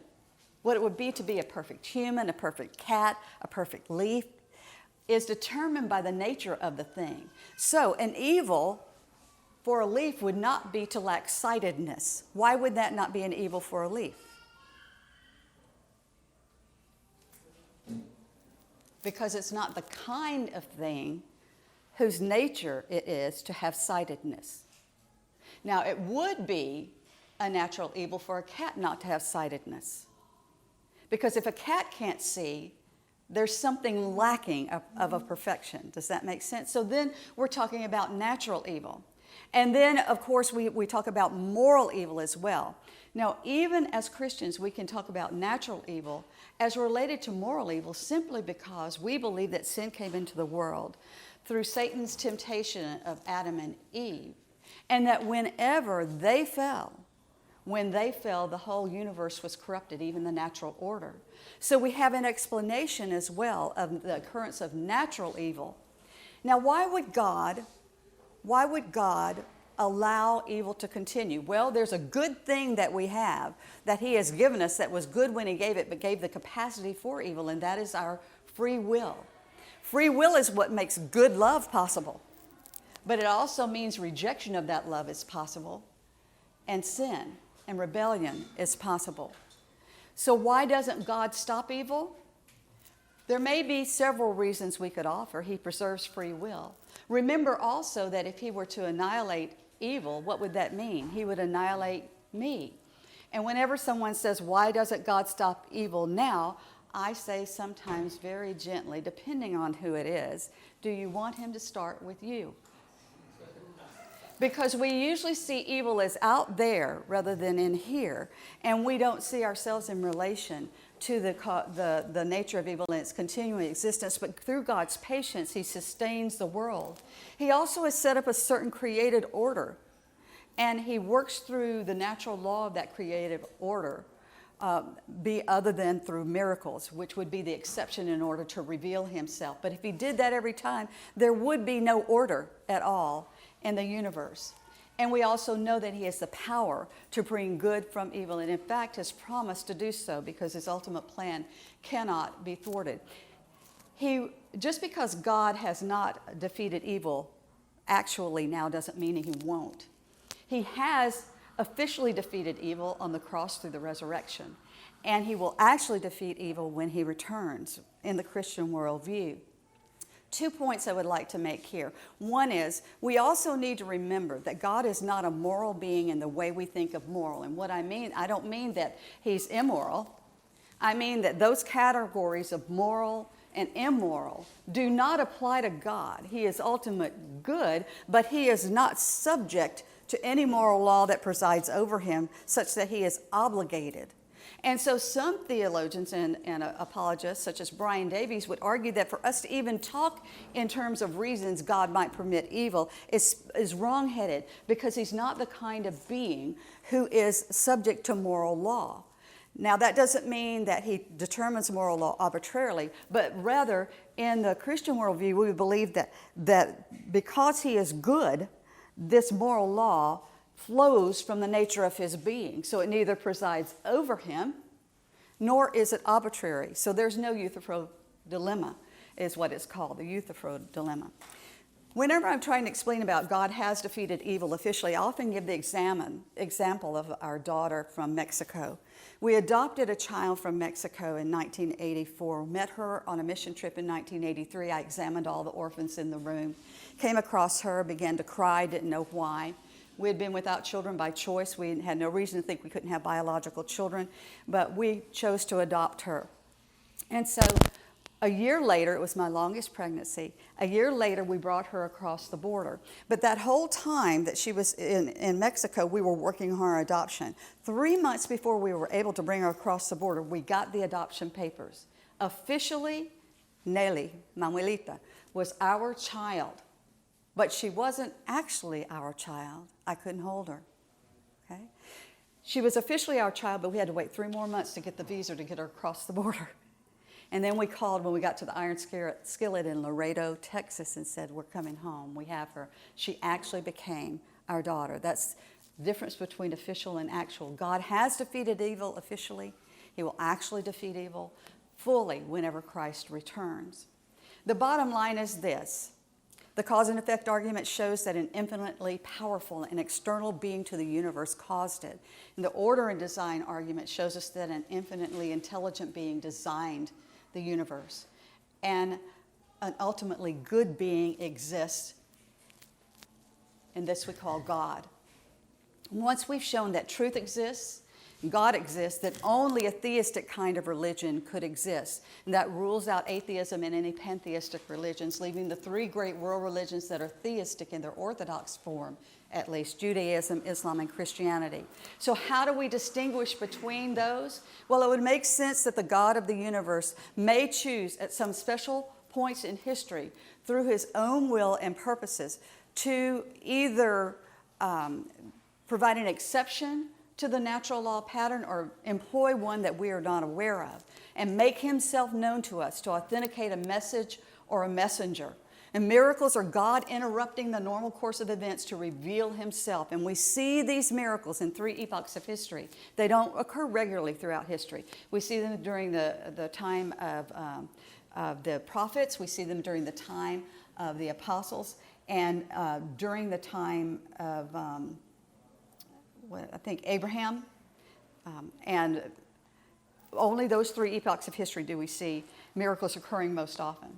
what it would be to be a perfect human, a perfect cat, a perfect leaf, is determined by the nature of the thing. So an evil for a leaf would not be to lack sightedness. Why would that not be an evil for a leaf? Because it's not the kind of thing whose nature it is to have sightedness. Now, it would be a natural evil for a cat not to have sightedness. Because if a cat can't see, there's something lacking of a perfection. Does that make sense? So then we're talking about natural evil. And then, of course, we talk about moral evil as well. Now, even as Christians, we can talk about natural evil as related to moral evil simply because we believe that sin came into the world through Satan's temptation of Adam and Eve, and that whenever they fell, when they fell, the whole universe was corrupted, even the natural order. So we have an explanation as well of the occurrence of natural evil. Now, why would God allow evil to continue? Well, there's a good thing that we have that he has given us that was good when he gave it, but gave the capacity for evil, and that is our free will. Free will is what makes good love possible. But it also means rejection of that love is possible, and sin and rebellion is possible. So why doesn't God stop evil? There may be several reasons we could offer. He preserves free will. Remember also that if he were to annihilate evil, what would that mean? He would annihilate me. And whenever someone says, why doesn't God stop evil now? I say sometimes very gently, depending on who it is, do you want him to start with you? Because we usually see evil as out there rather than in here, and we don't see ourselves in relation to the nature of evil and its continuing existence. But through God's patience, he sustains the world. He also has set up a certain created order, and he works through the natural law of that creative order, be other than through miracles, which would be the exception in order to reveal himself. But if he did that every time, there would be no order at all in the universe. And we also know that he has the power to bring good from evil, and in fact has promised to do so because his ultimate plan cannot be thwarted. Just because God has not defeated evil actually now doesn't mean he won't. He has officially defeated evil on the cross through the resurrection, and he will actually defeat evil when he returns in the Christian worldview. 2 points I would like to make here. One is, we also need to remember that God is not a moral being in the way we think of moral. And what I mean, I don't mean that he's immoral. I mean that those categories of moral and immoral do not apply to God. He is ultimate good, but he is not subject to any moral law that presides over him such that he is obligated. And so some theologians and apologists, such as Brian Davies, would argue that for us to even talk in terms of reasons God might permit evil is wrong-headed, because he's not the kind of being who is subject to moral law. Now, that doesn't mean that he determines moral law arbitrarily, but rather in the Christian worldview, we believe that because he is good, this moral law flows from the nature of his being. So it neither presides over him, nor is it arbitrary. So there's no Euthyphro dilemma, is what it's called, the Euthyphro dilemma. Whenever I'm trying to explain about God has defeated evil officially, I often give the example of our daughter from Mexico. We adopted a child from Mexico in 1984, met her on a mission trip in 1983. I examined all the orphans in the room, came across her, began to cry, didn't know why. We had been without children by choice. We had no reason to think we couldn't have biological children, but we chose to adopt her. And so a year later, it was my longest pregnancy, a year later we brought her across the border. But that whole time that she was in Mexico, we were working on her adoption. 3 months before we were able to bring her across the border, we got the adoption papers. Officially, Nelly, Manuelita, was our child. But she wasn't actually our child. I couldn't hold her. Okay? She was officially our child, but we had to wait 3 more months to get the visa to get her across the border. And then we called when we got to the Iron Skillet in Laredo, Texas, and said, we're coming home. We have her. She actually became our daughter. That's the difference between official and actual. God has defeated evil officially. He will actually defeat evil fully whenever Christ returns. The bottom line is this. The cause and effect argument shows that an infinitely powerful and external being to the universe caused it. And the order and design argument shows us that an infinitely intelligent being designed the universe. And an ultimately good being exists, and this we call God. Once we've shown that truth exists, God exists, that only a theistic kind of religion could exist. And that rules out atheism and any pantheistic religions, leaving the 3 great world religions that are theistic in their orthodox form, at least Judaism, Islam, and Christianity. So how do we distinguish between those? Well, it would make sense that the God of the universe may choose at some special points in history, through his own will and purposes, to either provide an exception to the natural law pattern or employ one that we are not aware of, and make himself known to us to authenticate a message or a messenger. And miracles are God interrupting the normal course of events to reveal himself. And we see these miracles in 3 epochs of history. They don't occur regularly throughout history. We see them during the time of the prophets. We see them during the time of the apostles, and during the time of, I think, Abraham. And only those 3 epochs of history do we see miracles occurring most often.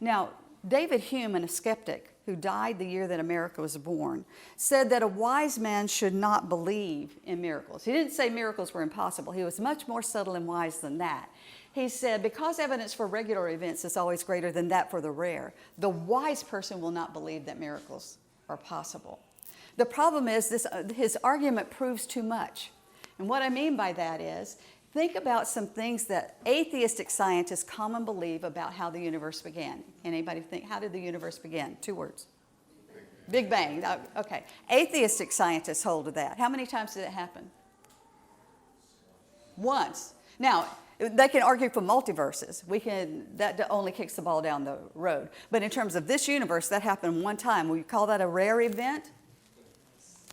Now, David Hume, a skeptic who died the year that America was born, said that a wise man should not believe in miracles. He didn't say miracles were impossible. He was much more subtle and wise than that. He said, because evidence for regular events is always greater than that for the rare, the wise person will not believe that miracles are possible. The problem is his argument proves too much. And what I mean by that is, think about some things that atheistic scientists commonly believe about how the universe began. Anybody think, how did the universe begin? 2 words. Big Bang. Okay. Atheistic scientists hold to that. How many times did it happen? Once. Now, they can argue for multiverses. That only kicks the ball down the road. But in terms of this universe, that happened one time. Will you call that a rare event?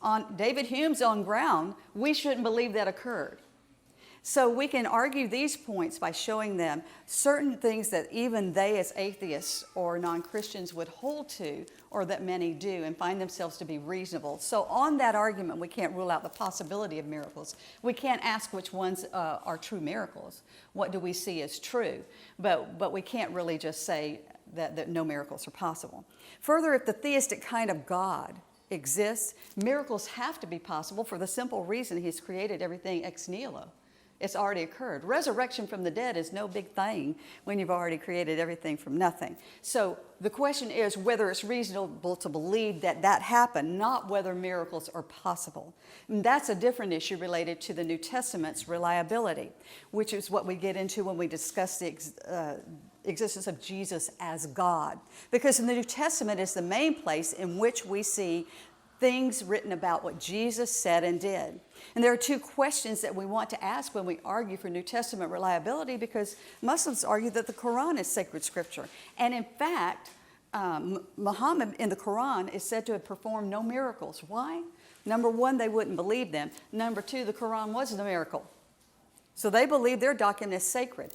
On David Hume's own ground, we shouldn't believe that occurred. So we can argue these points by showing them certain things that even they as atheists or non-Christians would hold to, or that many do, and find themselves to be reasonable. So on that argument, we can't rule out the possibility of miracles. We can't ask which ones are true miracles. What do we see as true? But we can't really just say that no miracles are possible. Further, if the theistic kind of God exists, miracles have to be possible for the simple reason he's created everything ex nihilo. It's already occurred. Resurrection from the dead is no big thing when you've already created everything from nothing. So the question is whether it's reasonable to believe that that happened, not whether miracles are possible. And that's a different issue related to the New Testament's reliability, which is what we get into when we discuss the existence of Jesus as God. Because in the New Testament is the main place in which we see things written about what Jesus said and did. And there are 2 questions that we want to ask when we argue for New Testament reliability, because Muslims argue that the Quran is sacred scripture. And in fact, Muhammad in the Quran is said to have performed no miracles. Why? Number 1, they wouldn't believe them. Number 2, the Quran wasn't a miracle. So they believe their document is sacred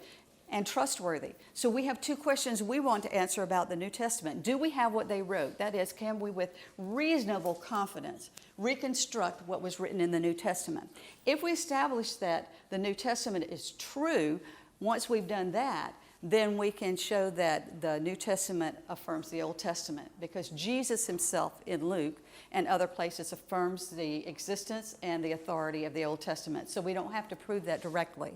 and trustworthy. So we have 2 questions we want to answer about the New Testament. Do we have what they wrote? That is, can we with reasonable confidence reconstruct what was written in the New Testament? If we establish that the New Testament is true, once we've done that, then we can show that the New Testament affirms the Old Testament, because Jesus himself in Luke and other places affirms the existence and the authority of the Old Testament. So we don't have to prove that directly.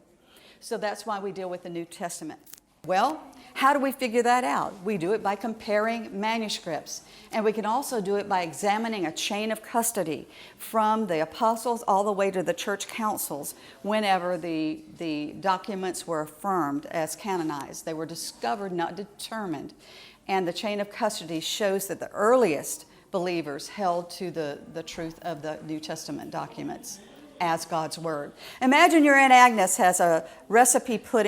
So that's why we deal with the New Testament. Well, how do we figure that out? We do it by comparing manuscripts. And we can also do it by examining a chain of custody from the apostles all the way to the church councils whenever the documents were affirmed as canonized. They were discovered, not determined. And the chain of custody shows that the earliest believers held to the truth of the New Testament documents as God's Word. Imagine your Aunt Agnes has a recipe for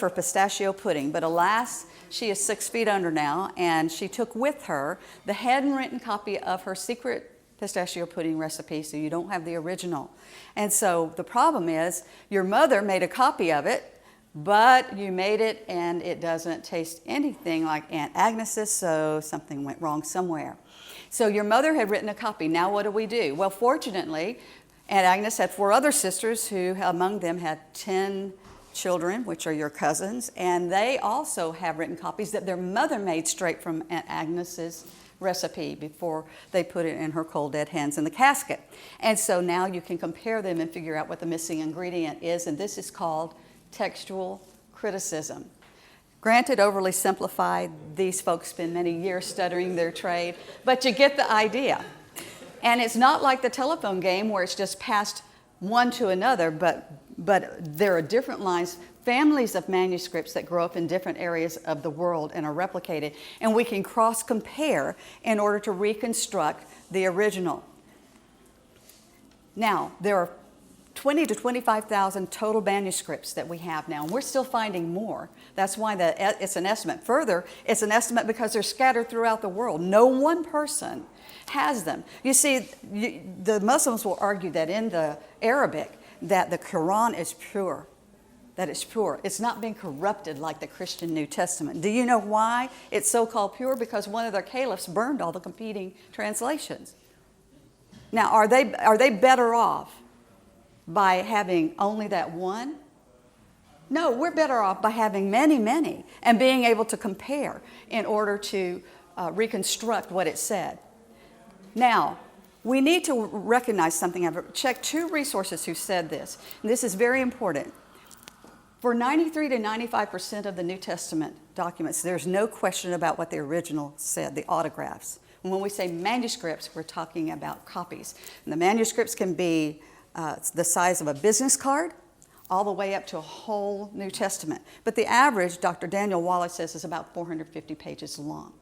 pistachio pudding, but alas, she is 6 feet under now, and she took with her the handwritten copy of her secret pistachio pudding recipe, so you don't have the original. And so the problem is, your mother made a copy of it, but you made it and it doesn't taste anything like Aunt Agnes's, so something went wrong somewhere. So your mother had written a copy. Now what do? Well, fortunately, Aunt Agnes had 4 other sisters who among them had 10 children, which are your cousins, and they also have written copies that their mother made straight from Aunt Agnes's recipe before they put it in her cold dead hands in the casket. And so now you can compare them and figure out what the missing ingredient is, and this is called textual criticism. Granted, overly simplified, these folks spend many years studying their trade, but you get the idea. And it's not like the telephone game where it's just passed one to another, but there are different lines, families of manuscripts that grow up in different areas of the world and are replicated, and we can cross-compare in order to reconstruct the original. Now, there are 20 to 25,000 total manuscripts that we have now, and we're still finding more. That's why it's an estimate. Further, it's an estimate because they're scattered throughout the world. No one person has them. You see, the Muslims will argue that in the Arabic, that the Quran is pure, that it's pure. It's not been corrupted like the Christian New Testament. Do you know why it's so-called pure? Because one of their caliphs burned all the competing translations. Now, are they better off by having only that one? No, we're better off by having many, many, and being able to compare in order to reconstruct what it said. Now, we need to recognize something. I've checked 2 resources who said this, and this is very important. For 93 to 95% of the New Testament documents, there's no question about what the original said, the autographs. And when we say manuscripts, we're talking about copies. And the manuscripts can be the size of a business card, all the way up to a whole New Testament. But the average, Dr. Daniel Wallace says, is about 450 pages long.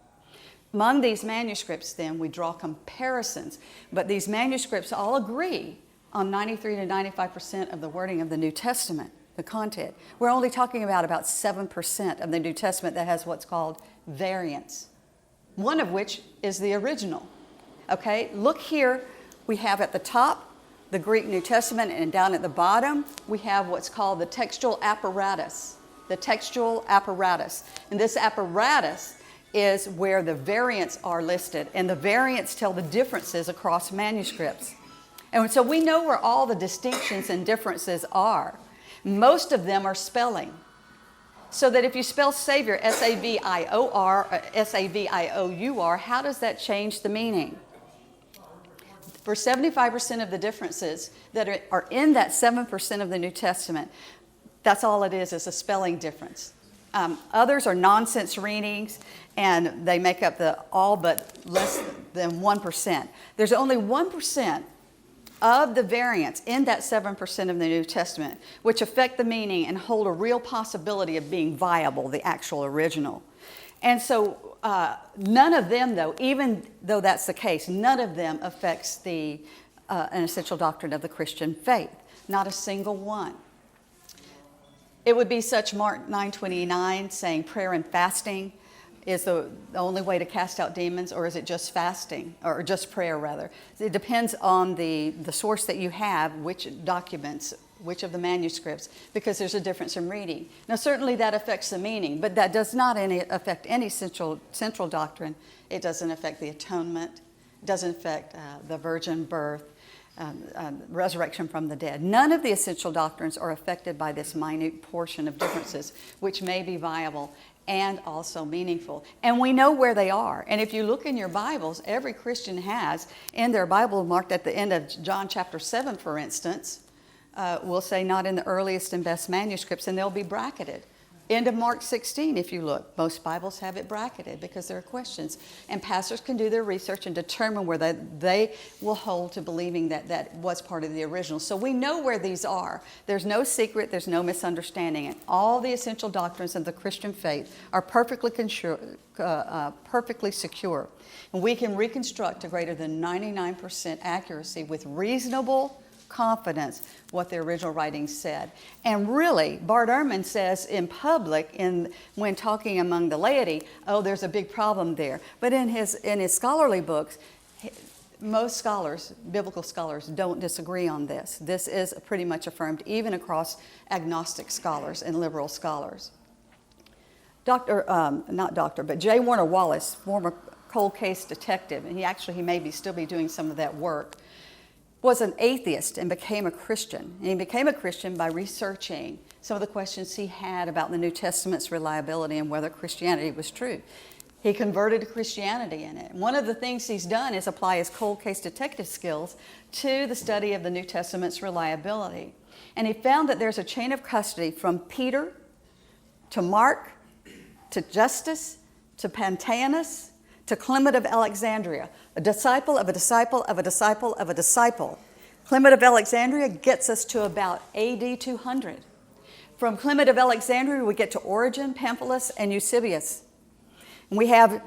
Among these manuscripts, then, we draw comparisons. But these manuscripts all agree on 93 to 95% of the wording of the New Testament, the content. We're only talking about 7% of the New Testament that has what's called variants, one of which is the original. Okay, look here. We have at the top the Greek New Testament, and down at the bottom, we have what's called the textual apparatus. The textual apparatus. And this apparatus is where the variants are listed, and the variants tell the differences across manuscripts. And so we know where all the distinctions and differences are. Most of them are spelling. So that if you spell Savior, S-A-V-I-O-R, or S-A-V-I-O-U-R, how does that change the meaning? For 75% of the differences that are in that 7% of the New Testament, that's all it is a spelling difference. Others are nonsense readings, and they make up the all but less than 1%. There's only 1% of the variants in that 7% of the New Testament which affect the meaning and hold a real possibility of being viable, the actual original. And so none of them, though, even though that's the case, none of them affects an essential doctrine of the Christian faith. Not a single one. It would be such Mark 9:29 saying prayer and fasting is the only way to cast out demons, or is it just fasting, or just prayer rather? It depends on the source that you have, which documents, which of the manuscripts, because there's a difference in reading. Now certainly that affects the meaning, but that does not affect any central doctrine. It doesn't affect the atonement, it doesn't affect the virgin birth, resurrection from the dead. None of the essential doctrines are affected by this minute portion of differences, which may be viable and also meaningful. And we know where they are. And if you look in your Bibles, every Christian has in their Bible marked at the end of John chapter 7, for instance, will say not in the earliest and best manuscripts, and they'll be bracketed. End of Mark 16, if you look. Most Bibles have it bracketed because there are questions. And pastors can do their research and determine where they will hold to believing that was part of the original. So we know where these are. There's no secret, there's no misunderstanding. And all the essential doctrines of the Christian faith are perfectly secure. And we can reconstruct to greater than 99% accuracy with reasonable confidence what the original writings said. And really, Bart Ehrman says in public, when talking among the laity, oh, there's a big problem there. But in his scholarly books, most scholars, biblical scholars, don't disagree on this. This is pretty much affirmed even across agnostic scholars and liberal scholars. But J. Warner Wallace, former cold case detective, and he may still be doing some of that work, was an atheist and became a Christian. And he became a Christian by researching some of the questions he had about the New Testament's reliability and whether Christianity was true. He converted to Christianity in it. One of the things he's done is apply his cold case detective skills to the study of the New Testament's reliability. And he found that there's a chain of custody from Peter to Mark to Justus to Pantaenus to Clement of Alexandria, a disciple of a disciple of a disciple of a disciple. Clement of Alexandria gets us to about AD 200. From Clement of Alexandria, we get to Origen, Pamphilus, and Eusebius. And we have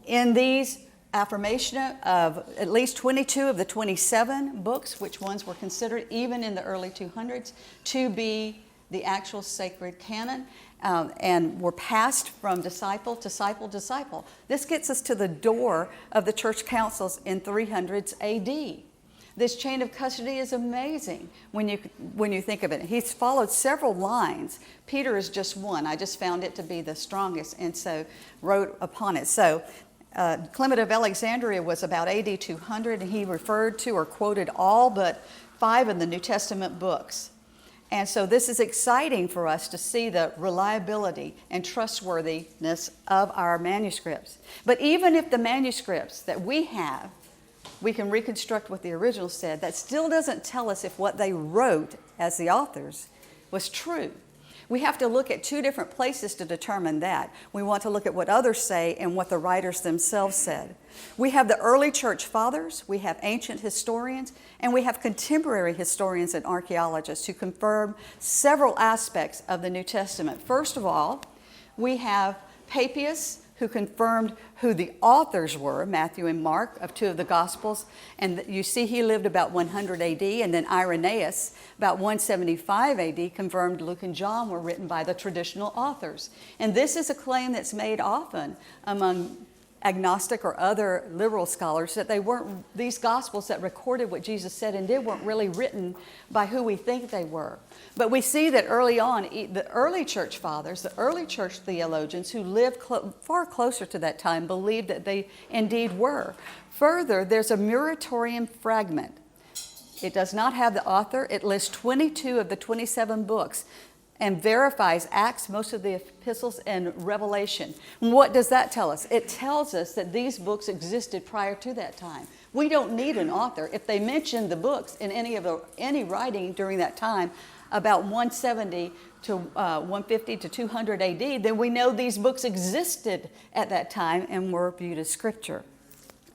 in these affirmation of at least 22 of the 27 books, which ones were considered even in the early 200s to be the actual sacred canon. And were passed from disciple to disciple to disciple. This gets us to the door of the church councils in 300s AD. This chain of custody is amazing when you think of it. He's followed several lines. Peter is just one. I just found it to be the strongest, and so wrote upon it. So Clement of Alexandria was about AD 200, and he referred to or quoted all but 5 of the New Testament books. And so this is exciting for us to see the reliability and trustworthiness of our manuscripts. But even if the manuscripts that we have, we can reconstruct what the original said, that still doesn't tell us if what they wrote as the authors was true. We have to look at 2 different places to determine that. We want to look at what others say and what the writers themselves said. We have the early church fathers, we have ancient historians, and we have contemporary historians and archaeologists who confirm several aspects of the New Testament. First of all, we have Papias, who confirmed who the authors were, Matthew and Mark, of 2 of the Gospels. And you see he lived about 100 AD, and then Irenaeus, about 175 AD, confirmed Luke and John were written by the traditional authors. And this is a claim that's made often among agnostic or other liberal scholars, that these Gospels that recorded what Jesus said and did weren't really written by who we think they were. But we see that early on, the early church fathers, the early church theologians who lived far closer to that time believed that they indeed were. Further, there's a Muratorian fragment. It does not have the author. It lists 22 of the 27 books and verifies Acts, most of the epistles, and Revelation. What does that tell us? It tells us that these books existed prior to that time. We don't need an author. If they mention the books in any writing during that time, about 170 to 150 to 200 AD, then we know these books existed at that time and were viewed as scripture.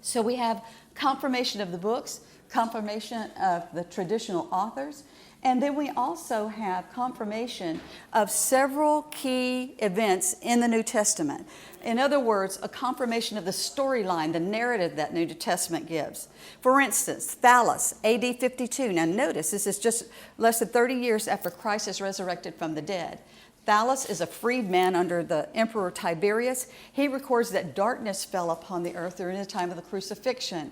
So we have confirmation of the books, confirmation of the traditional authors, and then we also have confirmation of several key events in the New Testament. In other words, a confirmation of the storyline, the narrative that New Testament gives. For instance, Thallus, AD 52. Now notice, this is just less than 30 years after Christ is resurrected from the dead. Thallus is a freedman under the Emperor Tiberius. He records that darkness fell upon the earth during the time of the crucifixion.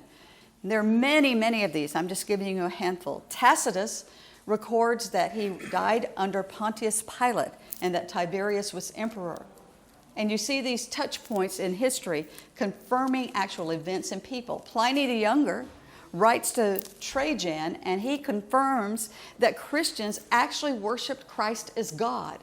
And there are many, many of these. I'm just giving you a handful. Tacitus records that he died under Pontius Pilate and that Tiberius was emperor. And you see these touch points in history confirming actual events and people. Pliny the Younger writes to Trajan, and he confirms that Christians actually worshiped Christ as God.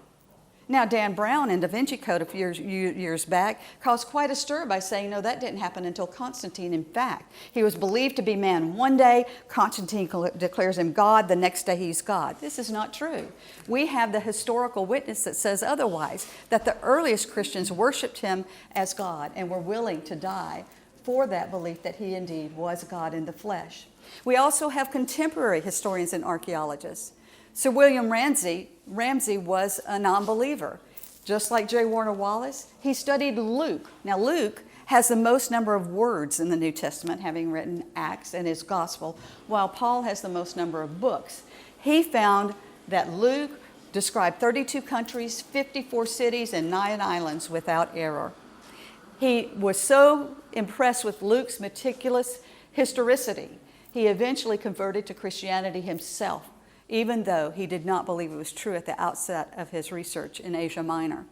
Now, Dan Brown in Da Vinci Code a few years back caused quite a stir by saying, no, that didn't happen until Constantine. In fact, he was believed to be man one day. Constantine declares him God. The next day, he's God. This is not true. We have the historical witness that says otherwise, that the earliest Christians worshiped him as God and were willing to die for that belief that he indeed was God in the flesh. We also have contemporary historians and archaeologists. Sir William Ramsay was a non-believer. Just like J. Warner Wallace, he studied Luke. Now, Luke has the most number of words in the New Testament, having written Acts and his gospel, while Paul has the most number of books. He found that Luke described 32 countries, 54 cities, and 9 islands without error. He was so impressed with Luke's meticulous historicity, he eventually converted to Christianity himself, even though he did not believe it was true at the outset of his research in Asia Minor.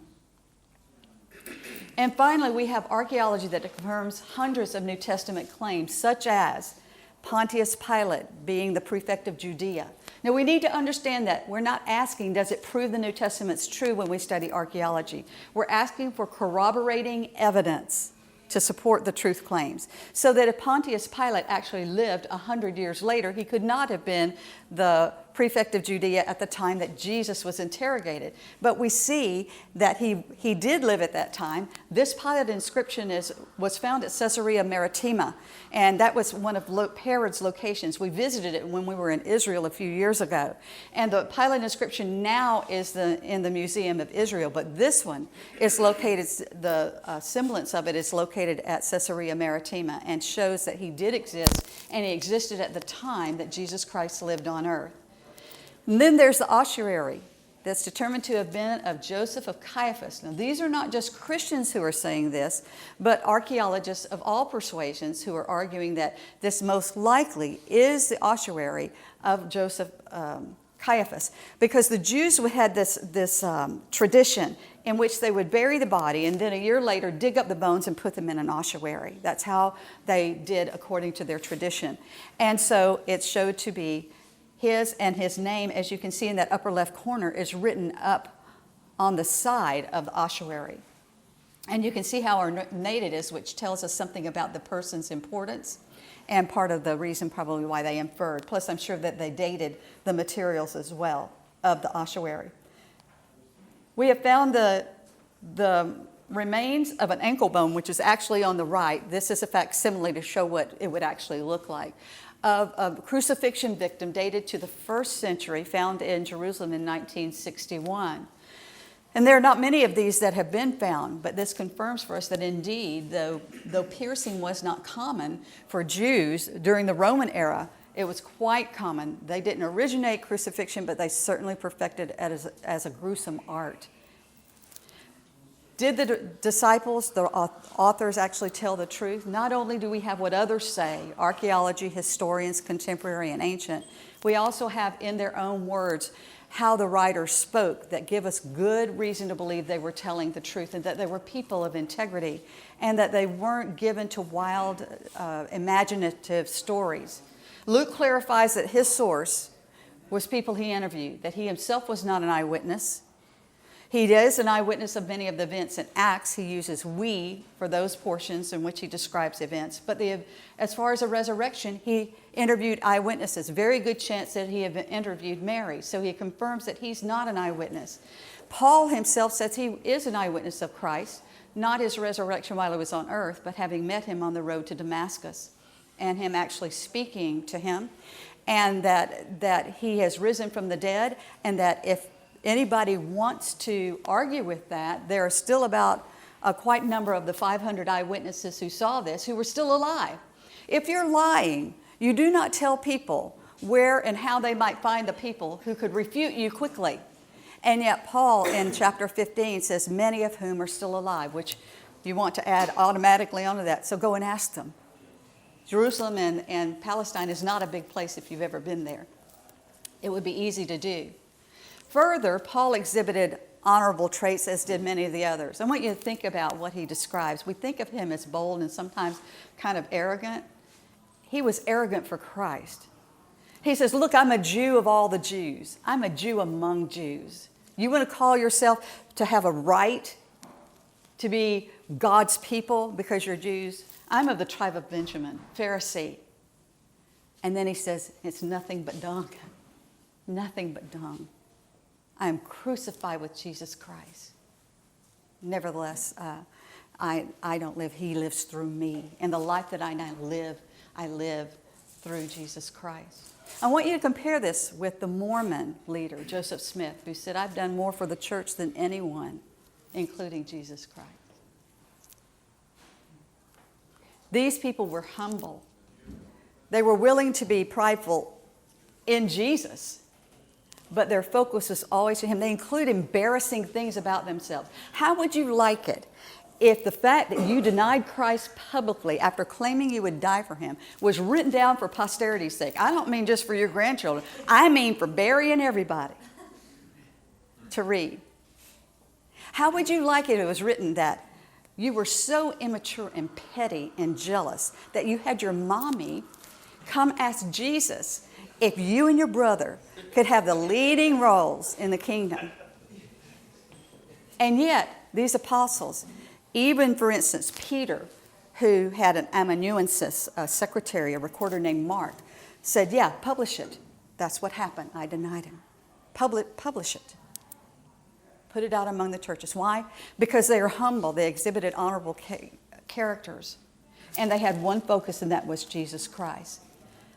And finally, we have archaeology that confirms hundreds of New Testament claims, such as Pontius Pilate being the prefect of Judea. Now, we need to understand that we're not asking, does it prove the New Testament's true when we study archaeology? We're asking for corroborating evidence to support the truth claims. So that if Pontius Pilate actually lived 100 years later, he could not have been the prefect of Judea at the time that Jesus was interrogated. But we see that he did live at that time. This Pilate inscription was found at Caesarea Maritima, and that was one of Herod's locations. We visited it when we were in Israel a few years ago. And the Pilate inscription now is in the Museum of Israel, but this one is located, the semblance of it is located at Caesarea Maritima, and shows that he did exist, and he existed at the time that Jesus Christ lived on earth. And then there's the ossuary. that's determined to have been of Joseph of Caiaphas. Now, these are not just Christians who are saying this, but archaeologists of all persuasions who are arguing that this most likely is the ossuary of Joseph Caiaphas, because the Jews had this tradition in which they would bury the body and then a year later dig up the bones and put them in an ossuary. That's how they did according to their tradition. And so it's showed to be his, and his name, as you can see in that upper left corner, is written up on the side of the ossuary. And you can see how ornate it is, which tells us something about the person's importance and part of the reason probably why they inferred. Plus, I'm sure that they dated the materials as well of the ossuary. We have found the remains of an ankle bone, which is actually on the right. This is a facsimile to show what it would actually look like, of a crucifixion victim dated to the 1st century, found in Jerusalem in 1961. And there are not many of these that have been found, but this confirms for us that indeed, though piercing was not common for Jews during the Roman era, it was quite common. They didn't originate crucifixion, but they certainly perfected it as a gruesome art. Did the disciples, the authors, actually tell the truth? Not only do we have what others say, archaeology, historians, contemporary and ancient, we also have in their own words how the writers spoke that give us good reason to believe they were telling the truth and that they were people of integrity and that they weren't given to wild, imaginative stories. Luke clarifies that his source was people he interviewed, that he himself was not an eyewitness. He is an eyewitness of many of the events in Acts. He uses we for those portions in which he describes events. But as far as the resurrection, he interviewed eyewitnesses. Very good chance that he had interviewed Mary. So he confirms that he's not an eyewitness. Paul himself says he is an eyewitness of Christ, not his resurrection while he was on earth, but having met him on the road to Damascus and him actually speaking to him, and that he has risen from the dead, and that if anybody wants to argue with that, there are still about quite a number of the 500 eyewitnesses who saw this who were still alive. If you're lying, you do not tell people where and how they might find the people who could refute you quickly. And yet Paul in chapter 15 says, many of whom are still alive, which you want to add automatically onto that. So go and ask them. Jerusalem and Palestine is not a big place if you've ever been there. It would be easy to do. Further, Paul exhibited honorable traits, as did many of the others. I want you to think about what he describes. We think of him as bold and sometimes kind of arrogant. He was arrogant for Christ. He says, look, I'm a Jew of all the Jews. I'm a Jew among Jews. You want to call yourself to have a right to be God's people because you're Jews? I'm of the tribe of Benjamin, Pharisee. And then he says, it's nothing but dung. Nothing but dung. I am crucified with Jesus Christ. Nevertheless, I don't live. He lives through me. And the life that I now live, I live through Jesus Christ. I want you to compare this with the Mormon leader, Joseph Smith, who said, I've done more for the church than anyone, including Jesus Christ. These people were humble. They were willing to be prideful in Jesus, but their focus was always to him. They include embarrassing things about themselves. How would you like it if the fact that you denied Christ publicly after claiming you would die for him was written down for posterity's sake? I don't mean just for your grandchildren. I mean for Barry and everybody to read. How would you like it if it was written that you were so immature and petty and jealous that you had your mommy come ask Jesus if you and your brother could have the leading roles in the kingdom? And yet, these apostles, even, for instance, Peter, who had an amanuensis, a secretary, a recorder named Mark, said, yeah, publish it. That's what happened. I denied him. Publish it. Put it out among the churches. Why? Because they are humble. They exhibited honorable characters. And they had one focus, and that was Jesus Christ.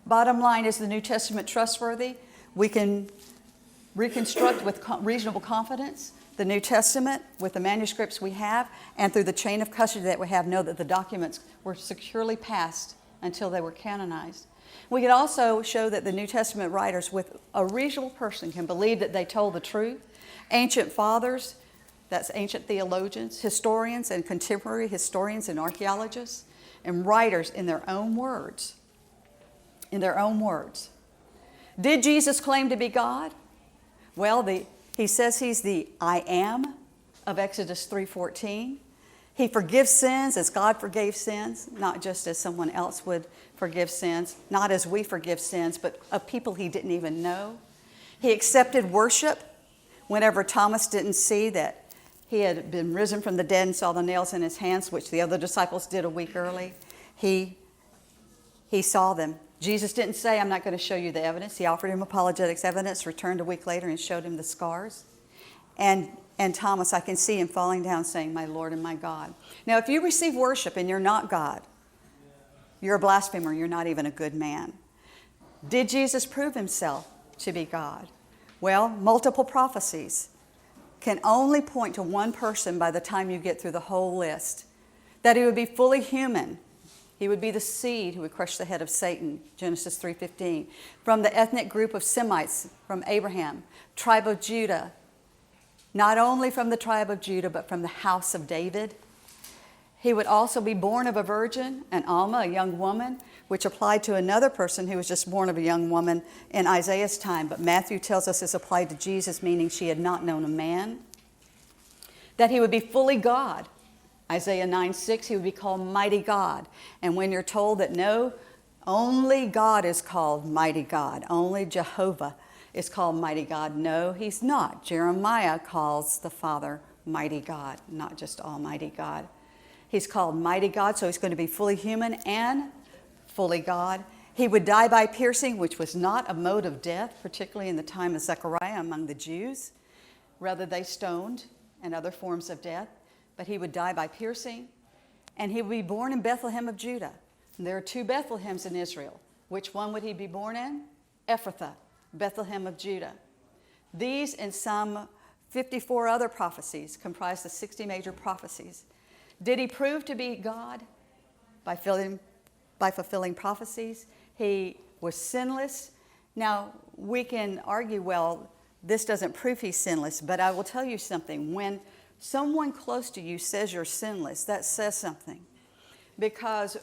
Bottom line, is the New Testament trustworthy? We can reconstruct with reasonable confidence the New Testament with the manuscripts we have, and through the chain of custody that we have, know that the documents were securely passed until they were canonized. We can also show that the New Testament writers with a reasonable person can believe that they told the truth. Ancient fathers, that's ancient theologians, historians and contemporary historians and archaeologists, and writers in their own words. In their own words. Did Jesus claim to be God? Well, he says he's the I am of Exodus 3:14. He forgives sins as God forgave sins, not just as someone else would forgive sins, not as we forgive sins, but of people he didn't even know. He accepted worship whenever Thomas didn't see that he had been risen from the dead and saw the nails in his hands, which the other disciples did a week early. He saw them. Jesus didn't say, I'm not going to show you the evidence. He offered him apologetics evidence, returned a week later and showed him the scars. And Thomas, I can see him falling down saying, my Lord and my God. Now, if you receive worship and you're not God, you're a blasphemer, you're not even a good man. Did Jesus prove himself to be God? Well, multiple prophecies can only point to one person by the time you get through the whole list. That he would be fully human. He would be the seed who would crush the head of Satan, Genesis 3:15. From the ethnic group of Semites from Abraham, tribe of Judah. Not only from the tribe of Judah, but from the house of David. He would also be born of a virgin, an Alma, a young woman, which applied to another person who was just born of a young woman in Isaiah's time. But Matthew tells us this applied to Jesus, meaning she had not known a man. That he would be fully God. Isaiah 9:6, he would be called Mighty God. And when you're told that no, only God is called Mighty God, only Jehovah is called Mighty God. No, he's not. Jeremiah calls the Father Mighty God, not just Almighty God. He's called Mighty God, so he's going to be fully human and fully God. He would die by piercing, which was not a mode of death, particularly in the time of Zechariah among the Jews. Rather, they stoned and other forms of death. But he would die by piercing. And he would be born in Bethlehem of Judah. And there are 2 Bethlehems in Israel. Which one would he be born in? Ephrathah, Bethlehem of Judah. These and some 54 other prophecies comprise the 60 major prophecies. Did he prove to be God? By fulfilling prophecies. He was sinless. Now, we can argue, well, this doesn't prove he's sinless, but I will tell you something. When someone close to you says you're sinless, that says something. Because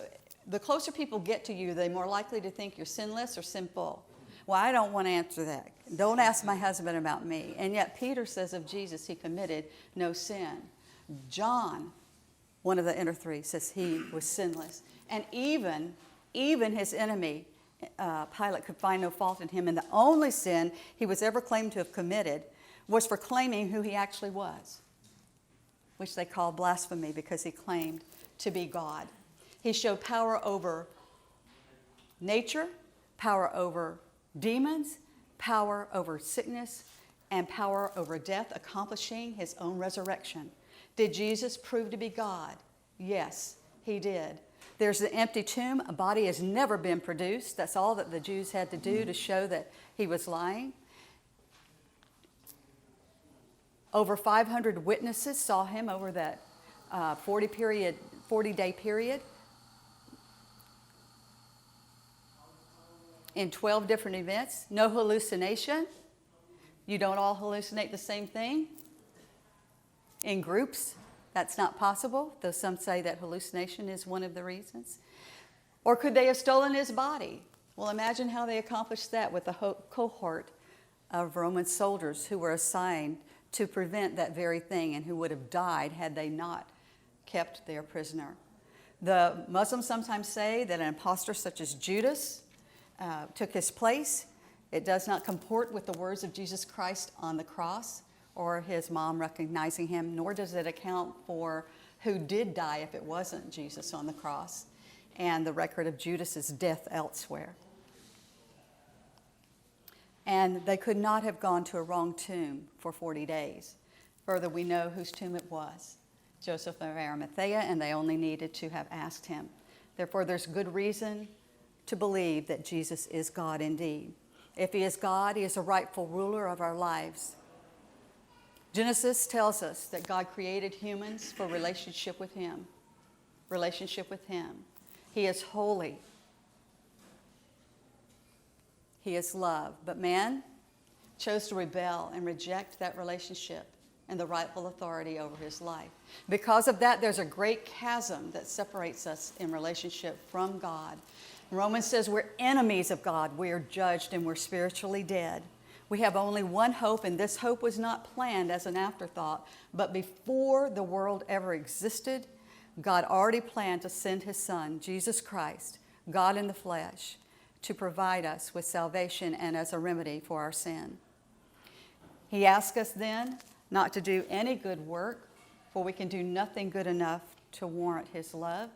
the closer people get to you, they're more likely to think you're sinless or sinful. Well, I don't want to answer that. Don't ask my husband about me. And yet Peter says of Jesus, he committed no sin. John, one of the inner 3, says he was sinless. And even his enemy, Pilate, could find no fault in him. And the only sin he was ever claimed to have committed was for claiming who he actually was, which they call blasphemy because he claimed to be God. He showed power over nature, power over demons, power over sickness, and power over death, accomplishing his own resurrection. Did Jesus prove to be God? Yes, he did. There's the empty tomb. A body has never been produced. That's all that the Jews had to do to show that he was lying. Over 500 witnesses saw him over that 40-day period in 12 different events. No hallucination. You don't all hallucinate the same thing in groups. That's not possible, though some say that hallucination is one of the reasons. Or could they have stolen his body? Well, imagine how they accomplished that with a cohort of Roman soldiers who were assigned to prevent that very thing and who would have died had they not kept their prisoner. The Muslims sometimes say that an impostor such as Judas took his place. It does not comport with the words of Jesus Christ on the cross or his mom recognizing him, nor does it account for who did die if it wasn't Jesus on the cross, and the record of Judas's death elsewhere. And they could not have gone to a wrong tomb for 40 days. Further, we know whose tomb it was, Joseph of Arimathea, and they only needed to have asked him. Therefore, there's good reason to believe that Jesus is God indeed. If he is God, he is a rightful ruler of our lives. Genesis tells us that God created humans for relationship with him. Relationship with him. He is holy. He is love. But man chose to rebel and reject that relationship and the rightful authority over his life. Because of that, there's a great chasm that separates us in relationship from God. Romans says we're enemies of God. We are judged and we're spiritually dead. We have only one hope, and this hope was not planned as an afterthought, but before the world ever existed, God already planned to send his Son, Jesus Christ, God in the flesh, to provide us with salvation and as a remedy for our sin. He asked us then not to do any good work, for we can do nothing good enough to warrant his love,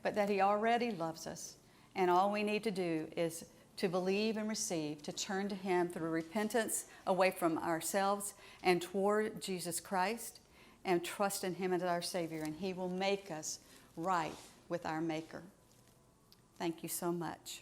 but that he already loves us, and all we need to do is to believe and receive, to turn to him through repentance away from ourselves and toward Jesus Christ, and trust in him as our Savior, and he will make us right with our Maker. Thank you so much.